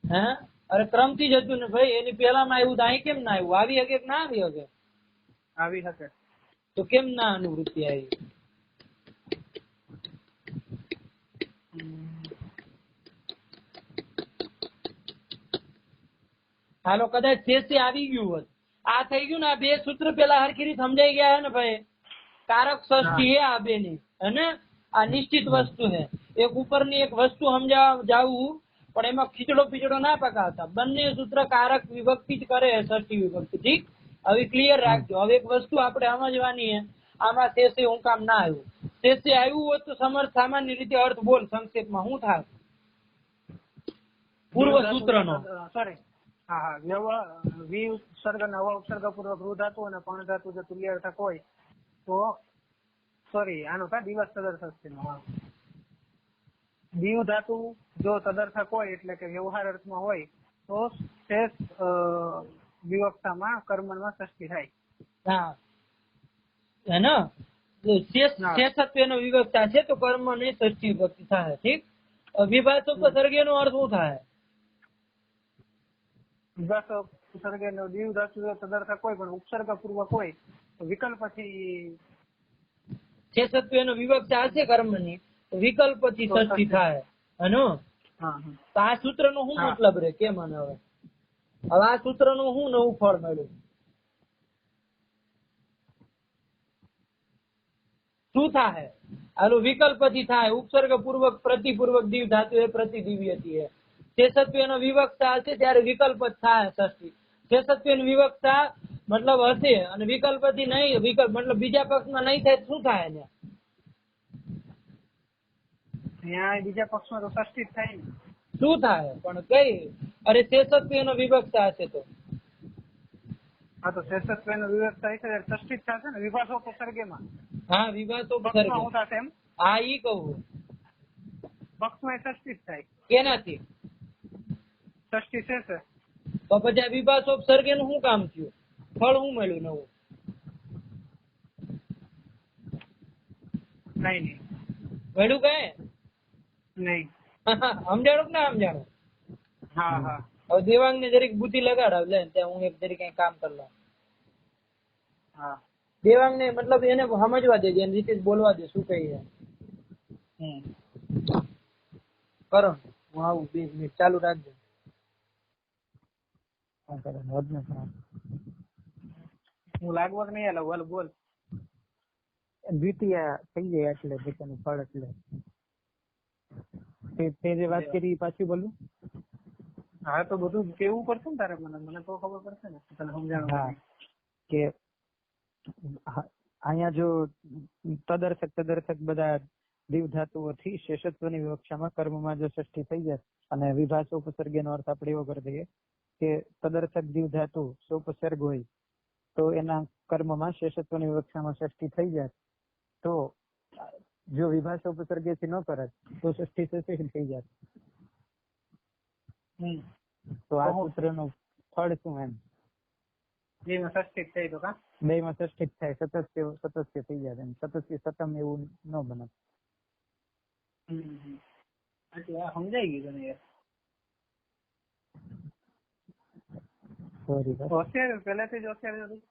હે? અરે ક્રમ થી જ હતું ને ભાઈ. એની પેલામાં આવ્યું તો અહીં કેમ ના આવ્યું? આવી શકે કે ના આવી શકે? આવી શકે. તો કેમ ના અનુવૃત્તિ આવી? હાલો કદાચ શેષે આવી ગયું હોત. આ થઈ ગયું ને આ બે સૂત્ર પેલા હરખી રીતે સમજાઈ ગયા હે ને ભાઈ. કારક ષષ્ઠી હે આ બે ની હેને. આ નિશ્ચિત વસ્તુ છે. એક ઉપરની એક વસ્તુ સમજાવવા જાવું પણ એમાં ખીચડો પીચડો ના પકાવતા. બંને સૂત્ર કારક વિભક્તિ જ કરે ષષ્ઠી વિભક્તિ. ઠીક? હવે ક્લિયર રાખજો. હવે એક વસ્તુ આપણે સમજવાની છે. આમાં શેષે હું કામ ના આવ્યું? શેષે આવ્યું હોત તો સમર્થ સામાન્ય રીતે અર્થ બોલ સંક્ષેપમાં શું થાય? પૂર્વ સૂત્ર નો. સોરી. હા વી ઉપસર્ગ નવ ઉપસર્ગ પૂર્વક રૂ ધાતુ અને પણ ધાતુ જો તુલ્ય અર્થક હોય તો સોરી આનો કા દિવસ તદર્થક. દીવ ધાતુ જો તદર્થક હોય એટલે કે વ્યવહાર અર્થમાં હોય તો શેષ વિવક્ષામાં કર્મમાં ષષ્ઠી થાય. હા હેને? શેષત્વ નો વિવક્ષા છે તો કર્મ ની ષષ્ઠી વિભક્તિ થાય. ઠીક? વિભાષ ઉપસર્ગ નો અર્થ શું થાય? વિભાષ ઉપસર્ગ નો દીવ ધાતુ તદર્થક હોય પણ ઉપસર્ગ પૂર્વક હોય તો વિકલ્પ પછી શેષત્વ નો વિવક્ષા હશે કર્મ ની તો વિકલ્પ થી ષષ્ઠી થાય. હેનો? તો આ સૂત્ર નો શું મતલબ રે? કેમ? મને હવે આ સૂત્ર નું શું નવું ફળ મળ્યું? શું થાય? આનું વિકલ્પ થી થાય. ઉપસર્ગ પૂર્વક પ્રતિપૂર્વક દીવ ધાતુ એ પ્રતિદિવ્યતી હે. શેષત્વ નો વિવક્ષા હશે ત્યારે વિકલ્પ જ થાય ષષ્ઠી. શેષત્વ ની વિવક્ષા મતલબ હશે અને વિકલ્પ થી નહીં, વિકલ્પ મતલબ બીજા પક્ષમાં નહીં થાય શું થાય? ત્યાં બીજા પક્ષમાં તો ષષ્ઠી જ થાય ને. શું થાય? પણ કઈ? અરે શેષત્વ નો વિવક્ષા હશે તો હા તો શેષત્વ નો વિવક્ષા હશે ષષ્ઠી જ થશે ને વિભાષોપસર્ગેમાં. હા વિભાષોપસર્ગ. પક્ષમાં હું થશે એમ? હા ઈ કહું. પક્ષમાં ષષ્ઠી જ થાય. કેનાથી? ષષ્ઠી શેષ. તો પછી આ વિભાષોપસર્ગ નું શું કામ થયું? ફળ શું મળ્યું નવું? નહીં મળ્યું કઈ? નહીં. સમજાણું કે ના સમજાણું? હા હવે દેવાંગ ને જરીક બુદ્ધિ લગાડાવ લે ત્યાં હું એક જરીક કઈ કામ કરી લઉં. હા દેવાંગ ને મતલબ એને સમજવા દેજે, એની રીતે બોલવા દે શું કહીએ. કરો હું આવું 2 મિનિટ ચાલુ રાખજો. હું લાગવગ નહીં આલો બોલ બોલ. દ્વિતીય થઈ જાય એટલે પોતાનું ફળ એટલે તે જે વાત કરી પાછી બોલું. હા તો બધું કેવું પડશે ને તારે. મને તો ખબર પડશે ને તને સમજાણું કે અહીંયા જો તદર્થક બધા દીવ ધાતુઓથી શેષત્વની વિવક્ષામાં કર્મમાં જો ષષ્ઠી થઈ જાય અને વિભાષ ઉપસર્ગનો અર્થ આપણે એવો કરી દઈએ કે તદર્થક દીવ ધાતુ સોપસર્ગ હોય તો એના કર્મમાં શેષત્વની વિવક્ષામાં ષષ્ઠી થઈ જાય તો જો વિભાષ ઉપસર્ગેથી ન કરે તો ષષ્ઠી શેષ થઈ જાય. તો આ સૂત્રનું ફળ શું? એમ બેમાં ષષ્ઠી થાય તો કા બેમાં ષષ્ઠી થાય. સતસ્ય થઈ જાય. એમ સતસ્ય સતમ એવું ન બને. સમજાઈ ગયું તને યાર. સોરી હોશિયાર પહેલેથી જ હોશિયાર હતી.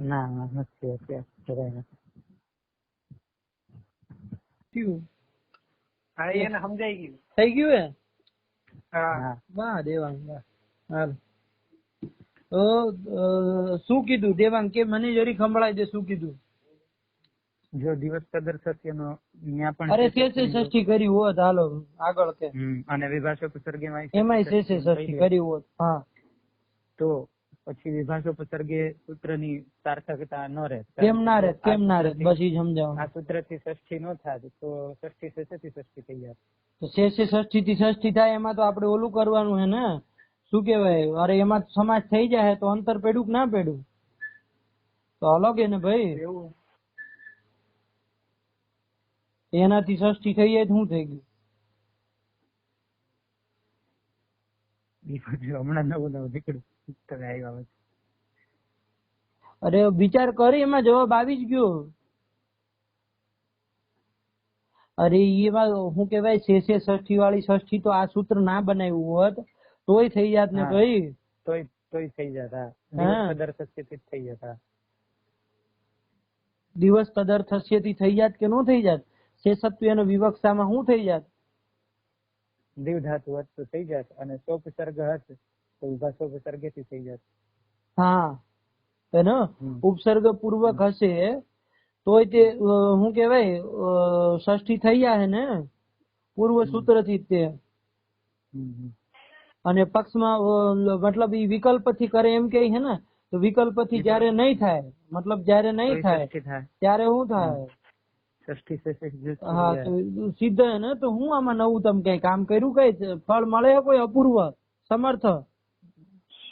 ના નથી અત્યારે જરાય નથી. થયું હા એને સમજાઈ ગયું. થઈ ગયું હે હા હા વાહ દેવાંગ વાહ હાલ તો શું કીધું દેવાંગ કે મને જરી સંભળાય દે શું કીધું જો દિવસ કદર સત્યનો ન્યા પણ અરે શેષે શેષે ષષ્ઠી કરી હોત હાલો આગળ કે અને વિભાષોપસર્ગે એમાંય શેષે ષષ્ઠી કરી હોત હા તો પછી વિભાષોપસર્ગે સૂત્રની સાર્થકતા ન રહે. કેમ ના રે કેમ ના રે બસ ઈ સમજાવો આ સૂત્રથી ષષ્ઠી ન થાય તો ષષ્ઠી શેષેથી ષષ્ઠી થઈ જાય. તો શેષે ષષ્ઠી થી ષષ્ઠી થાય એમાં તો આપણે ઓલું કરવાનું હે ને શું કેવાય અરે એમાં સમાજ થઈ જાય તો અંતર પેડું કે ના પેડું તો અલગ હે ને ભાઈ એવું એનાથી ષષ્ઠી થઈ જાય તો શું થઈ ગયું ઈ બધું હમણાં નવું નીકળ્યું તમે આવ્યા પછી. અરે વિચાર કરી એમાં જવાબ આવી જ ગયો અરે એમાં શું કેવાય શેષે ષષ્ઠી વાળી ષષ્ઠી તો આ સૂત્ર ના બનાવ્યું હોત તોય થઈ જાત ને હા. ભાઈ તોય થઈ જતા હા. દિવસ કદર સત્યથી જ થઈ જતા. દિવસ કદર થશે થી થઈ જાત કે નો થઈ જાત શેષત્વ એનો વિવક્ષામાં શું થઈ જાત દીવ ધાતુ હોત તો થઈ જાત અને સોપસર્ગ હત તો વિભાષોપસર્ગેથી થઈ જાત. હા એનો હમ. ઉપસર્ગ પૂર્વક હશે તોય તે શું કેવાય ષષ્ઠી થઈ જાય ને પૂર્વ સૂત્ર થી તે અને પક્ષમાં મતલબ ઈ વિકલ્પ થી કરે એમ કે હે ને તો વિકલ્પ થી જયારે નહીં થાય મતલબ જયારે નહીં તોય થાય ષષ્ઠી થાય. ત્યારે શું થાય ષષ્ઠી શેષે જ હા તો સિદ્ધ હે ને તો હું આમાં નવું તમે કઈ કામ કર્યું કઈ ફળ મળે કોઈ અપૂર્વ સમર્થ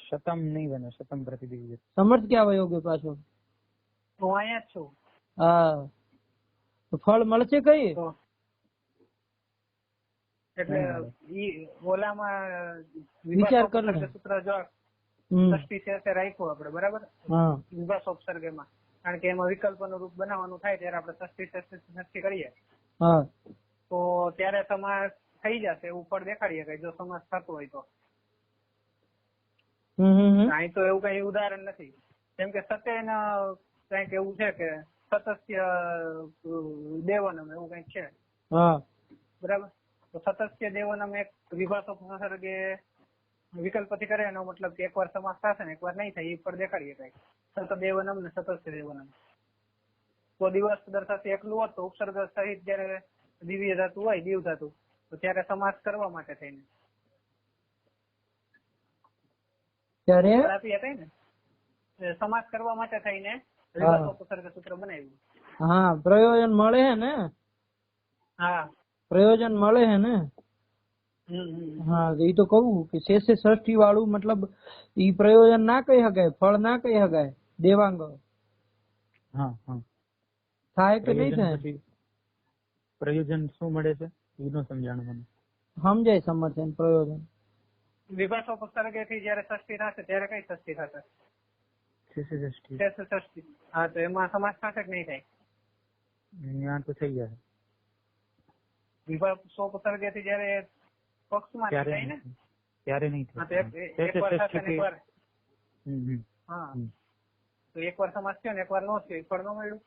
શતમ નહીં બને શતમ પ્રતિદિવ્ય. સમર્થ ક્યાં વયો ગયો પાછો હું અહીંયા જ છું. હા તો ફળ મળશે કઈ તો એટલે ઈ ઓલામાં વિચાર કર ને. વિભાષોપસર્ગ સૂત્ર જો હમ. ષષ્ઠી શેષે રાખ્યું આપણે બરાબર હા વિભાષોપસર્ગમાં કારણ કે એમાં વિકલ્પનું રૂપ બનાવવાનું થાય ત્યારે આપણે ષષ્ઠી કરીએ હા તો ત્યારે સમાસ થઈ જશે એવું ફળ દેખાડીએ કે જો સમાસ થતો હોય તો અહીં તો એવું કઈ ઉદાહરણ નથી કેમ કે સત્યન કઈક એવું છે કે સતસ્ય દેવનમ એવું કઈક છે હા બરાબર તો સતસ્ય દેવનમ એક વિભાષોપસર્ગે વિકલ્પથી કરે એનો મતલબ કે એકવાર સમાસ થશે ને એકવાર નહીં થાય એ ફળ દેખાડીએ કઈ સત દેવનમ ને સતસ્ય દેવનમ તો દિવસ દર્શાવતી એકલું હોત તો ઉપસર્ગ સહિત જયારે દિવ્ય ધાતુ હોય દીવ ધાતુ તો ત્યારે સમાસ કરવા માટે થઈને ત્યારે આપી હતા ને સમાસ કરવા માટે થઈને વિભાષોપસર્ગ સૂત્ર બનાવ્યું. હા પ્રયોજન મળે હે ને હા પ્રયોજન મળે હે ને હા એ તો કહું કે શેષે ષષ્ઠી વાળું મતલબ ઈ પ્રયોજન ના કહી શકાય ફળ ના કહી શકાય દેવાંગ હા હા થાય કે નહીં થાય પ્રયોજન શું મળે છે એ નો સમજાણું મને. સમજાય સમર્થન પ્રયોજન વિભાષોપસર્ગેથી જયારે ષષ્ઠી થશે ત્યારે કઈ ષષ્ઠી થશે શેષે ષષ્ઠી. શેષ ષષ્ઠી. હા તો એમાં સમાસ થશે કે નહીં થાય ત્યાં તો થઈ જાય વિભાષોપસર્ગેથી જયારે પક્ષમાં નહીં થાય ને ત્યારે નહીં હા તો થાય. એકવાર થશે ને એકવાર હમ. હા તો એકવાર સમાસ થયો ને એકવાર નો થયો ફળ ન મળ્યું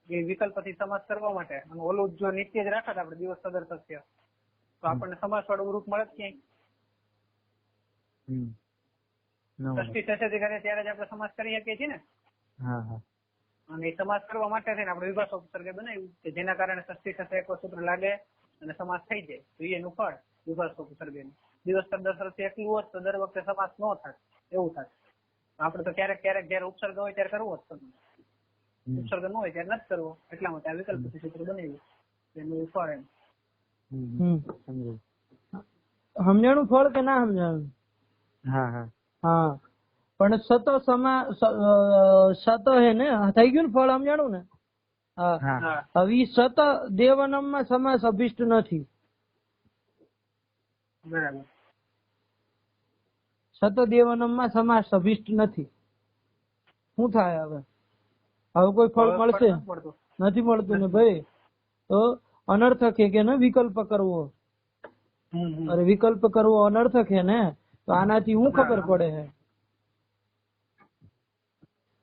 એ વિકલ્પથી સમાસ કરવા માટે અને ઓલું જો નિત્ય જ રાખત આપણે દિવસ સદર થશે તો આપણને સમાસ વાળું રૂપ મળે જ ક્યાંય ષષ્ઠી થશે ત્યારે જ આપણે સમાસ કરી શકીએ છીએ ને હા હા અને એ સમાસ કરવા માટે થઈને આપણે વિભાષોપસર્ગે બનાવ્યું કે જેના કારણે ષષ્ઠી થશે એક સૂત્ર લાગે અને સમાસ થઈ જાય તો એનું ફળ વિભાષોપસર્ગેનું દિવસ દર્શાવતી એકલું હોત તો દર વખતે સમાસ ન થાય એવું થાય આપણે તો ક્યારેક ક્યારેક જયારે ઉપસર્ગ હોય ત્યારે કરવો જ સમાસ ઉપસર્ગ ન હોય ત્યારે નથી કરવો એટલા માટે આ વિકલ્પ સૂત્ર બનાવ્યું એનું ફળ એમ સમજાણું ફળ કે ના સમજાણું હા હા હા પણ સત હે ને થઈ ગયું ને ફળ સમજાણું ને હા હવે ઈ સત દેવનમ માં સમાસ અભિષ્ટ નથી બરાબર સત દેવનમ માં સમાસ અભિષ્ટ નથી શું થાય હવે હવે કોઈ ફળ મળશે નથી મળતું ને ભાઈ તો અનર્થક હે કે ને વિકલ્પ કરવો અરે વિકલ્પ કરવો અનર્થક હે ને તો આનાથી શું ખબર પડે હે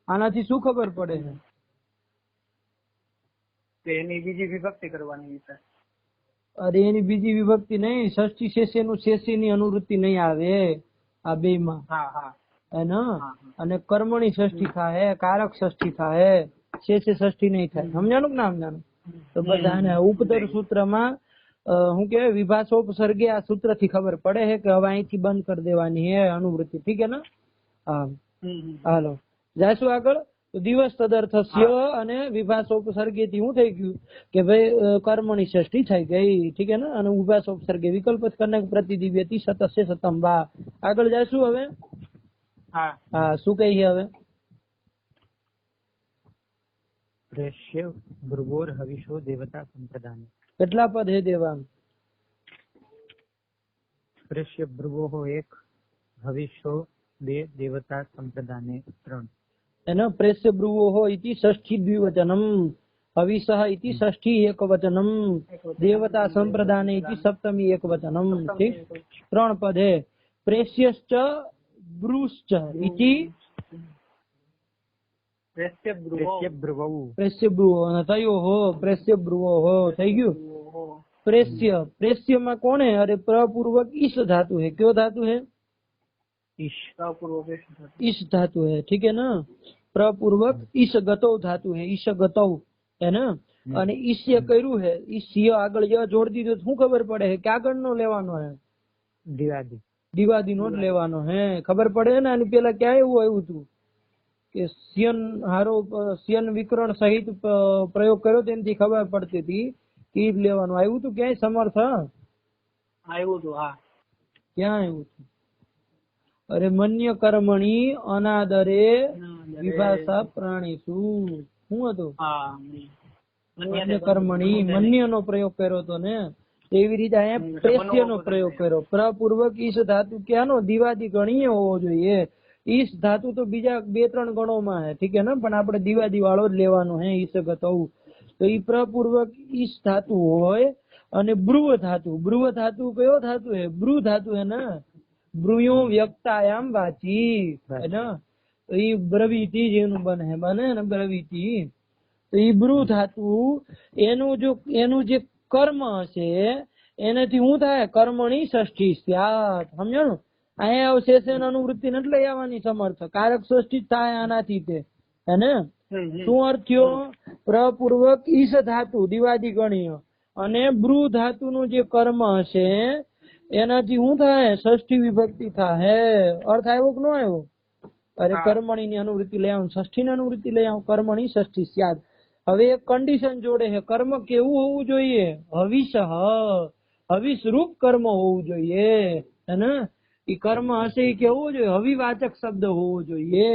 આનાથી શું ખબર પડે છે? કે એની બીજી વિભક્તિ કરવાની છે. અરે એની બીજી વિભક્તિ નહીં, ષષ્ઠી શેષે નું શેષી ની અનુવૃત્તિ નહીં આવે આ બે માં. હા હા હે ને? હા. અને કર્મણી ષષ્ઠી થાય, કારક ષષ્ઠી થાય, શેષે ષષ્ઠી નહીં થાય. સમજાણું કે ના સમજાણું? તો બધાને ઉપતર સૂત્રમાં શું કહેવાય, વિભાષોપસર્ગે આ સૂત્ર થી ખબર પડે છે કે હવે અહીંથી બંધ કરી દેવાની હે અનુવૃત્તિ. ઠીક હે ને? હા, હાલો જાશું આગળ. તો દિવસ તદર્થસ્ય અને વિભાષોપસર્ગે થી શું થઈ ગયું કે ભાઈ કર્મણી ષષ્ઠી થઈ ગઈ. ઠીક હે ને? અને વિભાષોપસર્ગે વિકલ્પ કરને પ્રતિદિવ્યતિ સતસ્ય સતમ વા. આગળ જાશું હવે. હા, શું કહી છે હવે? પ્રેષ્ય ભૃગોર હવિષો દેવતા સંપ્રદાન. કેટલા પદ હે દેવાંગ? પ્રેષ્ય ભૃગો 1, હવિષો 2, દેવતા સંપ્રદાને 3. એનો પ્રેષ્ય બ્રુવો ઇતિ ષષ્ઠી દ્વિવચનમ, હવિષઃ ઇતિ ષષ્ઠી એકવચનમ, દેવતા સંપ્રદાને ઇતિ સપ્તમી એકવચનમ. ઠીક, 3 પદ હે. પ્રેષ્યશ્ચ બ્રુશ્ચ ઇતિ પ્રેષ્ય ભૃગો પ્રેષ્ય બ્રુવો અને થયો હો પ્રેષ્ય બ્રુવો હો. થઈ ગયું. પ્રેષ્ય, પ્રેષ્યમાં કોને? અરે પ્રપૂર્વક ઈશ ધાતુ है. क्यों धातु है? ઈશ. ईश धातु है. ठीक है ना? प्रपूर्वक ईश गतौ धातु है. ईश गतौ है ना? અને ઈશ્ય કર્યું હે, ઈશ્ય આગળ ય જોડ દીધો શું ખબર પડે છે કે આગળ નો લેવાનો હે? દિવાદી. દિવાદી નો જ લેવાનો હે. ખબર પડે ને? આની પેલા ક્યાં એવું આવ્યું હતું કે સિયન હારો સિયન વિકરણ સહિત પ્રયોગ કર્યો તેનાથી ખબર પડતી હતી કે ઈ જ લેવાનું. આવ્યું હતું ક્યાંય સમર્થ? આવ્યું હતું. હા, ક્યાં આવ્યું હતું? અરે મન્ય કર્મણી અનાદરે વિભાષા પ્રાણીસુ. શું હતું? મન્ય કર્મણી, મન્ય નો પ્રયોગ કર્યો હતો ને. એવી રીતે અહીંયા પ્રેષ્ય નો પ્રયોગ કર્યો. પ્રપૂર્વક ઈશ ધાતુ ક્યાંનો? દિવાદી ગણીય હોવો જોઈએ. ઈશ ધાતુ તો બીજા 2-3 ગણોમાં હે. ઠીક હે ને? પણ આપણે દિવાદી વાળો જ લેવાનો હે. ઈશ ગતૌ તો ઈ પ્રપૂર્વક ઈશ ધાતુ હોય. અને બ્રુવ ધાતુ, બ્રુવ ધાતુ કયો ધાતુ હે? બ્રુ ધાતુ હે ને? બ્રુયો વ્યક્તાયામ વાચી હે ને? તો ઈ બ્રવીતિ જેનું બને ને બ્રવીતિ. તો ઈ બ્રુ ધાતુ એનું જે કર્મ હશે એનાથી શું થાય? કર્મણી ષષ્ઠી સ્યાત. સમજાણું? અહીંયા અવશેષ અનુવૃત્તિ નથી લઈ આવવાની સમર્થ. કારક ષષ્ઠી જ થાય આનાથી તે. હે ને? શું અર્થ થયો? પ્રપૂર્વક ઈશ ધાતુ દિવાદી ગણીય અને બ્રુ ધાતુ નું જે કર્મ હશે એનાથી શું થાય? ષષ્ઠી વિભક્તિ થાય. અર્થ આવ્યો કે ન આવ્યો? અરે કર્મણી ની અનુવૃત્તિ લઈ આવું, ષષ્ઠી ની અનુવૃત્તિ લઈ આવું. કર્મણી ષષ્ઠી સ્યાદ. હવે એક કન્ડિશન જોડે છે. કર્મ કેવું હોવું જોઈએ? હવિષ, હવિષ રૂપ કર્મ હોવું જોઈએ. હે ને? ઈ કર્મ હશે એ કેવું જોઈએ? હવિવાચક શબ્દ હોવો જોઈએ.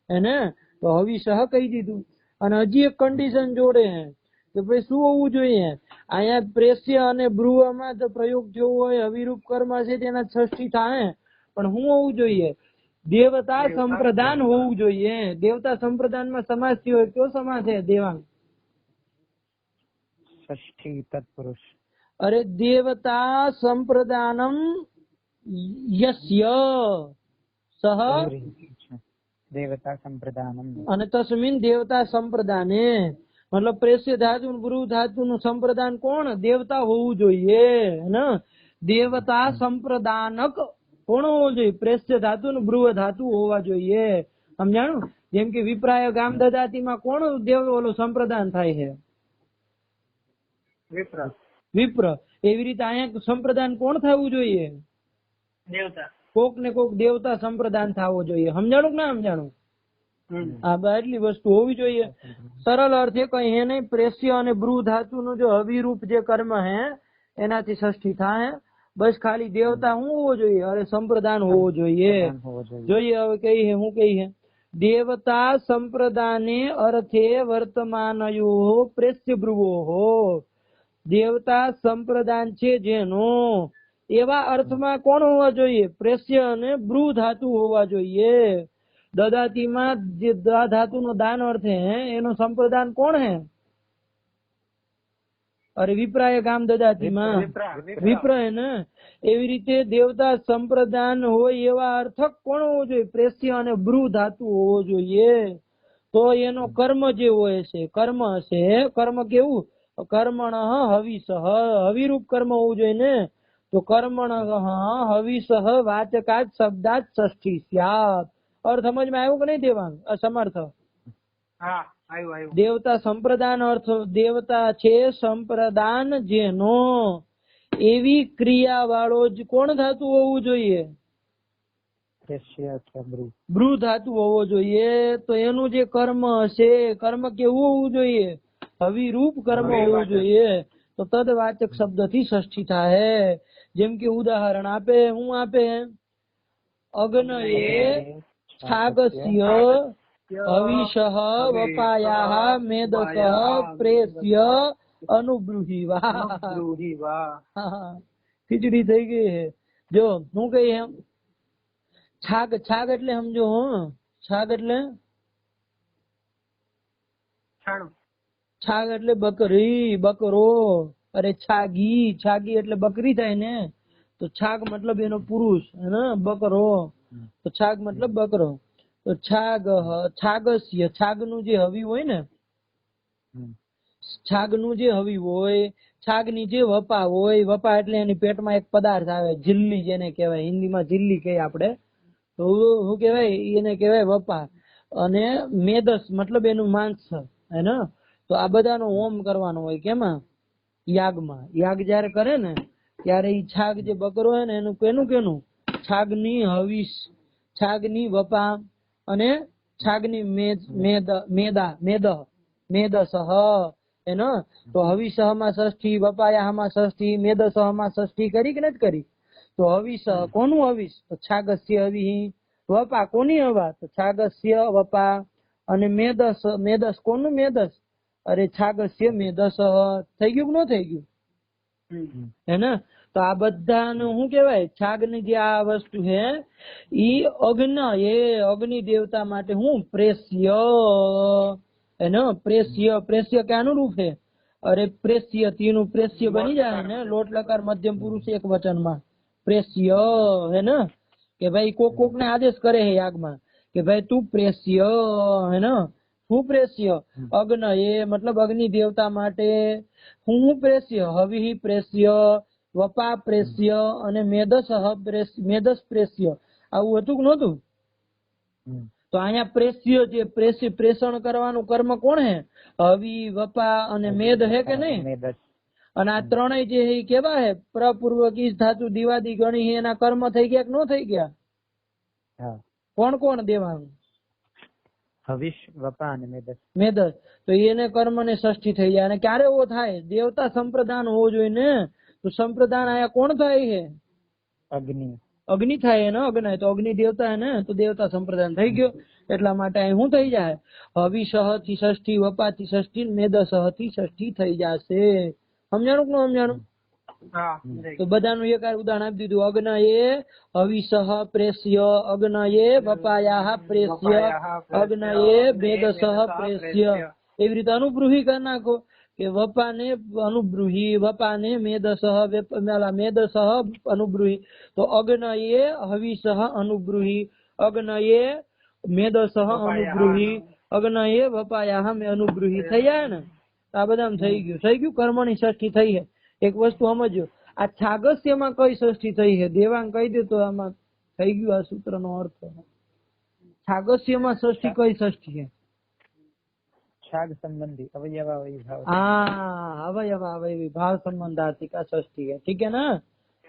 હે ને? તો હવિષ કહી દીધું. અને હજી એક કન્ડિશન જોડે છે કે ભાઈ શું હોવું જોઈએ? અહીંયા પ્રેષ્ય અને બ્રુવમાં તો પ્રયોગ જેવો હોય, હવિરૂપ કર્મ છે તેના ષષ્ઠી થાય. પણ શું હોવું જોઈએ? દેવતા સંપ્રદાન હોવું જોઈએ. દેવતા સંપ્રદાનમાં સમાસ થયો હોય કયો સમાસ છે દેવાંગ? ષષ્ઠી તત્પુરુષ. અરે દેવતા સંપ્રદાનમ યસ્ય સહ દેવતા સંપ્રદાનમ અને તસ્મિન દેવતા સંપ્રદાને. મતલબ પ્રેષ્ય ધાતુ ગુરુ ધાતુ નું સંપ્રદાન કોણ? દેવતા હોવું જોઈએ ને? દેવતા સંપ્રદાનક કોણ હોવું જોઈએ? પ્રેષ્ય ધાતુ ને બ્રુવ ધાતુ હોવા જોઈએ. સમજાણું? જેમ કે વિપ્રાય ગામ દદાતીમાં કોણ દેવ ઓલું સંપ્રદાન થાય છે? વિપ્ર. એવી રીતે અહીંયા સંપ્રદાન કોણ થવું જોઈએ? દેવતા. કોક ને કોક દેવતા સંપ્રદાન થવો જોઈએ. સમજાણું કે ના સમજાણું? આ એટલી વસ્તુ હોવી જોઈએ. સરળ અર્થ એ કઈ હે નહીં. પ્રેષ્ય અને બ્રુ ધાતુ નું જો અવિરૂપ જે કર્મ હે એનાથી ષષ્ઠી થાય. બસ ખાલી દેવતા શું હોવો જોઈએ? અરે સંપ્રદાન હોવો જોઈએ. જોઈએ હવે કઈ હે, હું કઈ હે? દેવતા સંપ્રદાને અર્થે વર્તમાનયો પ્રેષ્ય બ્રુવો. દેવતા સંપ્રદાન છે જેનો એવા અર્થમાં કોણ હોવા જોઈએ? પ્રેષ્ય અને બ્રુ ધાતુ હોવા જોઈએ. દદાતીમાં જે ધાતુ નો દાન અર્થ હે એનો સંપ્રદાન કોણ હે? અરે વિપ્રાય ગામ દદાતીમાં વિપ્ર હે ને? એવી રીતે દેવતા સંપ્રદાન હોય એવા અર્થક કોણ હોવો જોઈએ? પ્રેષ્ય અને બ્રુ ધાતુ હોવો જોઈએ. તો એનો કર્મ જે હોય છે કર્મ હશે, કર્મ કેવું, કર્મણ હવિષ, હવિરૂપ કર્મ હોવું જોઈએ ને, તો કર્મણ હવિષ વાચકાત શબ્દાત ષષ્ઠી સ્યાત. અર્થ સમજમાં આવ્યું કે નહીં દેવાંગ? અસમર્થ હા આવ્યું. દેવતા સંપ્રદાન અર્થ, દેવતા છે સંપ્રદાન જેનો, એવી ક્રિયા વાળો જ કોણ ધાતુ હોવું જોઈએ? બ્રુ ધાતુ હોવો જોઈએ. તો એનું જે કર્મ હશે, કર્મ કેવું હોવું જોઈએ? હવિરૂપ કર્મ હોવું જોઈએ. તો તદવાચક શબ્દ થી ષષ્ઠી થાય. જેમ કે ઉદાહરણ આપે, હું આપે, અગ્નયે છાગસ્ય હવિષ વપાયા મેદક પ્રેસ્ય અનુબ્રુહિ. વાહ, ખીચડી થઈ ગઈ છે. જો હું કઈ એમ, છાગ, છાગ એટલે સમજો, છાગ એટલે છાગ એટલે બકરી, બકરો. અરે છાગી, છાગી એટલે બકરી થાય ને, તો છાગ મતલબ એનો પુરુષ હે ને, બકરો. તો છાગ મતલબ બકરો. તો છાગ, છાગસ્ય, છાગ નું જે હવી હોય ને, છાગ નું જે હવી હોય, છાગ ની જે વપા હોય, વપા એટલે એની પેટમાં એક પદાર્થ આવે, જીલ્લી જેને કહેવાય, હિન્દીમાં જીલ્લી કહીએ આપણે, તો શું કહેવાય, એને કહેવાય વપા. અને મેદસ મતલબ એનું માંસ હે ને. તો આ બધાનો હોમ કરવાનો હોય, કેમાં? યાગમાં. યાગ જયારે કરે ને ત્યારે ઈ છાગ જે બકરો હોય ને એનું કેનું છાગની હવિષ, છાગની વપા અને છાગની મેદસહ એનો. તો હવિષ માં ષષ્ઠી, વપાયા માં ષષ્ઠી, મેદસહ માં ષષ્ઠી કરી કે નથી કરી? તો હવિષ કોનું હવિષ? તો છાગસ્ય હવિ. વપા કોની હવા? તો છાગસ્ય વપા. અને મેદસ, મેદસ કોનું મેદસ? અરે છાગસ્ય મેદસ. થઈ ગયું કે ન થઈ ગયું? હે ને. તો આ બધાનું શું કેવાય? છાગની જે આ વસ્તુ છે ઈ અગ્નિ દેવતા માટે હું પ્રેસ્ય એનો, પ્રેસ્ય. પ્રેસ્ય કે અનુરૂપ છે? અરે પ્રેસ્ય, તીનું પ્રેસ્ય બની જાય ને, લોટ લકાર મધ્યમ પુરુષ એક વચનમાં પ્રેસ્ય હે ને. કે ભાઈ કોક ને આદેશ કરે છે યાગમાં કે ભાઈ તું પ્રેસ્ય હે ને. હું પ્રેસ્ય? અગ્ન એ મતલબ અગ્નિ દેવતા માટે હું પ્રેસ્ય, હવિ પ્રેસ્ય, વપા પ્રેસ્ય અને મેદસ પ્રેસ્ય. આવું હતું કે નહોતું? તો અહીંયા પ્રેસ્ય જે પ્રેષણ કરવાનું કર્મ કોણ હે? હવિ, વપા અને મેદ હે કે નહીં? અને આ ત્રણેય જે કેવા હે? પ્રપૂર્વક ઈશ ધાતુ દિવાદી ગણી એના કર્મ થઈ ગયા કે ન થઈ ગયા? કોણ કોણ દેવાનું? હવિષ, વપા અને મેદસ. તો એને કર્મ ને ષષ્ઠી થઈ જાય. અને ક્યારે એવો થાય? દેવતા સંપ્રદાન હોવો જોઈએ ને. તો સંપ્રદાન આયા કોણ થાય છે? અગ્નિ. અગ્નિ થાય ને. અગ્નિ તો અગ્નિ દેવતા હે ને. તો દેવતા સંપ્રદાન થઈ ગયો. એટલા માટે અહીં શું થઈ જાય? હવિષ થી ષષ્ઠી, વપા થી ષષ્ઠી, મેદસ થી ષષ્ઠી થઈ જશે. સમજાણું કે ન સમજાણું? તો બધાનું એક ઉદાહરણ આપી દીધું. અગ્નયે હવિષ પ્રેસ્ય, અગ્નયે વપાયા પ્રેસ્ય, અગ્નયે મેદસ પ્રેસ્ય. એવી રીતે અનુબ્રુહી કરી નાખો કે વપાને અનુબ્રુહી, વપાને મેદસ, મેદસ અનુબ્રુહી. તો અગ્નયે હવિષ અનુબ્રુહી, અગ્નયે મેદસ અનુબ્રુહી, અગ્નયે વપાયા અનુબ્રુહી. થઈ જાય ને? આ બધા થઈ ગયું. થઈ ગયું. કર્મની ષષ્ઠી થઈ છે. એક વસ્તુ સમજો, આ છાગસ્યમાં કઈ ષષ્ઠી થઈ છે? દેવાંગ કહી દે તો આમાં થઈ ગયું આ સૂત્ર નો અર્થ. છાગસ્યમાં ષષ્ઠી કઈ ષષ્ઠી છે? છાગ સંબંધી અવયવાવયવી ભાવ. हाँ, अवयवावयवी भाव संबंधातिका षष्ठी है. ठीक है ना?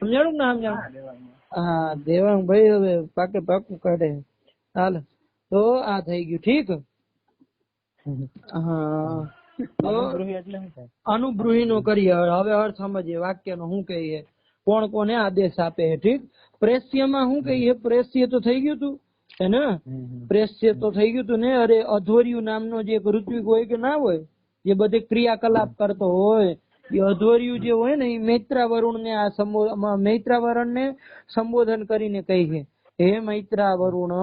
समझाणું ના સમજાણું? હા દેવાંગ ભાઈ હવે પાકે પાકું કાઢે. હાલ તો આ થઈ ગયું. ઠીક. હા અનુબ્રુહી નો કરીએ. હવે અર્થ સમજીએ વાક્ય નો. શું કહીએ? કોણ કોને આદેશ આપે? ઠીક. પ્રેસ્યમાં શું કહીએ? પ્રેસ્ય તો થઈ ગયું તું હે ને. પ્રેસ્ય તો થઈ ગયું તું ને. અરે અધ્વર્યુ નામનો જે એક ઋત્વિક હોય કે ના હોય, જે બધી ક્રિયાકલાપ કરતો હોય, એ અધ્વર્યુ જે હોય ને એ મૈત્રાવરુણ ને મૈત્રાવરુણ ને સંબોધન કરીને કહી છે, હે મૈત્રાવરુણ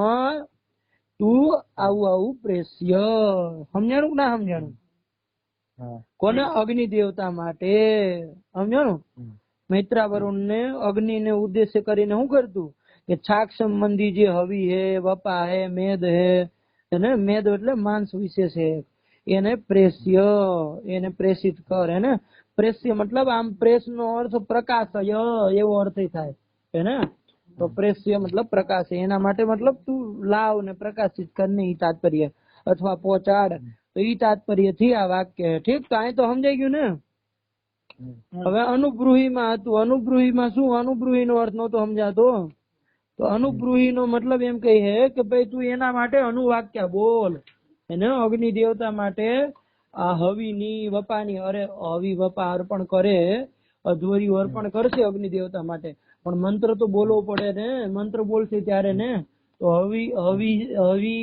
તું આવું આવું પ્રેસ્ય. સમજાણું કે ના સમજાણું? કોને? અગ્નિ દેવતા માટે. સમજાણું? મૈત્રાવરુણ ને અગ્નિ ને ઉદ્દેશ્ય કરીને શું કરતું કે છાક સંબંધી જે હવિ હે, વપા હે, મેદ હે એને મેદ એટલે માંસ વિશે છે, એને પ્રેસ્ય, એને પ્રેષિત કર. એને પ્રેસ્ય મતલબ આમ પ્રેસ નો અર્થ પ્રકાશય એવો અર્થ થાય હે ને. તો પ્રેસ્ય મતલબ પ્રકાશ, એના માટે મતલબ તું લાવ ને પ્રકાશિત કર ને ઈ તાત્પર્ય, અથવા પહોંચાડ, તો ઈ તાત્પર્ય થી આ વાક્ય. ઠીક, તો અહીં તો સમજાઈ ગયું ને. હવે અનુબ્રુહી માં હતું, અનુબ્રુહી માં શું, અનુબ્રુહી નો અર્થ નતો સમજાતો. તો અનુબ્રુહી નો મતલબ એમ કહે કે ભાઈ તું એના માટે અનુવાક્ય બોલ. એને અગ્નિ દેવતા માટે આ હવીની વપાની, અરે હવી વપા અર્પણ કરે, અધ્વર્યું અર્પણ કરશે અગ્નિ દેવતા માટે, પણ મંત્ર તો બોલવો પડે ને, મંત્ર બોલશે ત્યારે ને. તો હવી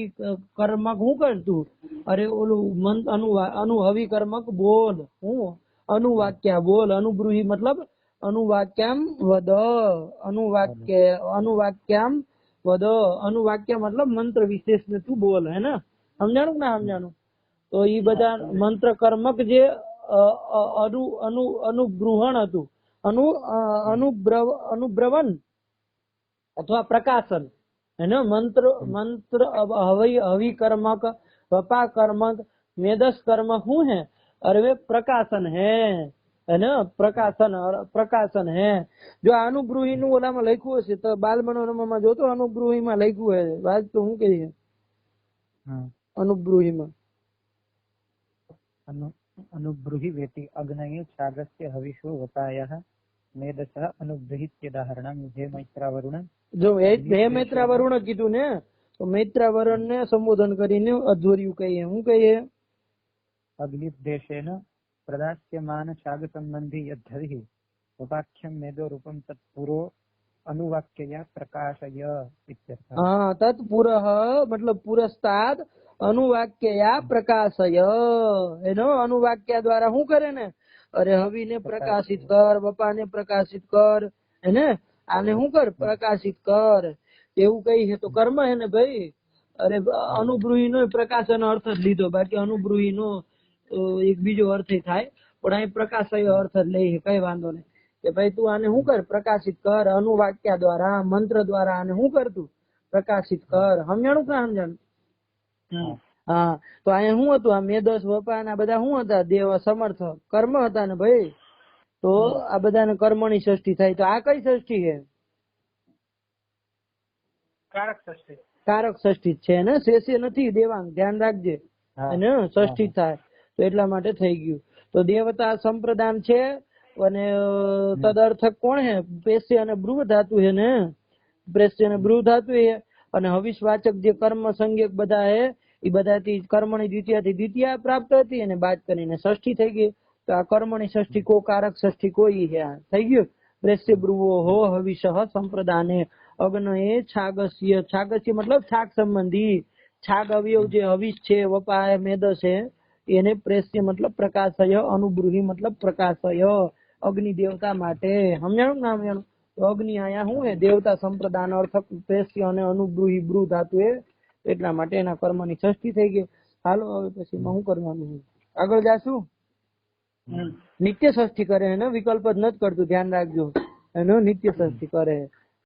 કર્મક હું કરતું, અરે ઓલું હવી કર્મક બોલ, હું અનુવાક્ય બોલ. અનુબ્રુહી મતલબ અનુવાક્યમ વદ, અનુવાક્યમ વદ, અનુવાક્ય મતલબ મંત્ર વિશેષ ને તું બોલ. હે ને, સમજાણું કે ના સમજાણું? તો ઈ બધા મંત્ર કર્મક જે અનુબ્રુહણ હતું, અનુબ્રવન અથવા પ્રકાશન, है ना. मंत्र अब हवी कर्मक, वपा कर्मक, मेदस कर्मक हूँ है, अरे वे प्रकाशन है ना. प्रकाशन है. जो अनुभ्रूही નું ઓલામાં લખ્યું હશે તો બાલ મનોરમામાં જોતો, અનુબ્રુહી માં લખ્યું હે, વાત તો હું કહીએ અનુબ્રુહી માં. अनुब्रूहि वेति अग्नये छागस्य हविषो वपायः मेदसः अनुब्रूहित्युदाहरणं हे मैत्रावरुण. જો હે મૈત્રાવરુણ કીધું ને, તો મૈત્રાવરુણ ને સંબોધન કરીને અધ્વર્યું કહીએ. હું કહીએ? अग्निदेशेन प्रदास्यमान छाग संबंधी यद्धविः उपाख्यम मेदो रूपम तत्पुरो अनुवाक्यया प्रकाशय इत्यर्थः. हाँ, तत्पुरः मतलब पुरस्ताद अनुवाक्यया प्रकाशय, એનો અનુવાક્ય દ્વારા શું કરે ને, અરે હવી ને પ્રકાશિત કર, બપા ને પ્રકાશિત કર, એને આને શું કર, પ્રકાશિત કર, એવું કઈ છે. તો કર્મ હે ને ભાઈ. અરે અનુબ્રુહી નો પ્રકાશન અર્થ જ લીધો, બાકી અનુબ્રુહી નો એક બીજો અર્થ થાય, પણ અહીં પ્રકાશય અર્થ જ લઈ, કઈ વાંધો નહીં. કે ભાઈ તું આને શું કર, પ્રકાશિત કર, અનુવાક્ય દ્વારા, મંત્ર દ્વારા આને શું કર, તું પ્રકાશિત કર. સમજાણું કે સમજાણું? હા, તો અહીંયા શું હતું, આ મેદસ વપા ના બધા શું હતા, દેવ સમર્થ કર્મ હતા ને ભાઈ. તો આ બધાને કર્મની ષષ્ઠી થાય. તો આ કઈ ષષ્ઠી છે? કારક ષષ્ઠી. કારક ષષ્ઠી છે ને, શેષે નથી દેવાંગ, ધ્યાન રાખજે. અને ષષ્ઠી થાય તો એટલા માટે થઈ ગયું. તો દેવતા સંપ્રદાન છે, અને તદર્થક કોણ હે, પ્રેસ્ય અને બ્રુવ ધાતુ હે ને, પ્રેસ્ય અને બ્રુવ ધાતુ હે. અને હવિષવાચક જે કર્મ સંજ્ઞક બધા હે, એ બધાથી કર્મની દ્વિતીયા પ્રાપ્ત હતી, અને બાદ કરીને ષષ્ઠી થઈ ગઈ. તો આ કર્મની ષષ્ઠી કો, કારક ષષ્ઠી કોઈ હે, થઈ ગયું. પ્રેસ્ય બ્રુવો હો હવિષ સંપ્રદાને અગ્નએ છાગસ્ય, છાગસ્ય મતલબ છાગ સંબંધી, છાગ અવયવ જે હવિષ છે, વપા મેદસ છે, એને પ્રેસ્ય મતલબ પ્રકાશય, અનુબ્રુહી મતલબ પ્રકાશય, અગ્નિ દેવતા માટે. સમજાણું ના સમજાણું? તો અગ્નિ આયા શું હે, દેવતા સંપ્રદાન અર્થક પ્રેસ્ય અને અનુબ્રુહી બ્રુ ધાતુ હે, એટલા માટે એના કર્મની ષષ્ઠી થઈ ગઈ. હાલો હવે પછી શું કરવાનું, આગળ જાશું. નિત્ય ષષ્ઠી કરે, એનો વિકલ્પ જ નથી કરતું, ધ્યાન રાખજો. એનો નિત્ય ષષ્ઠી કરે.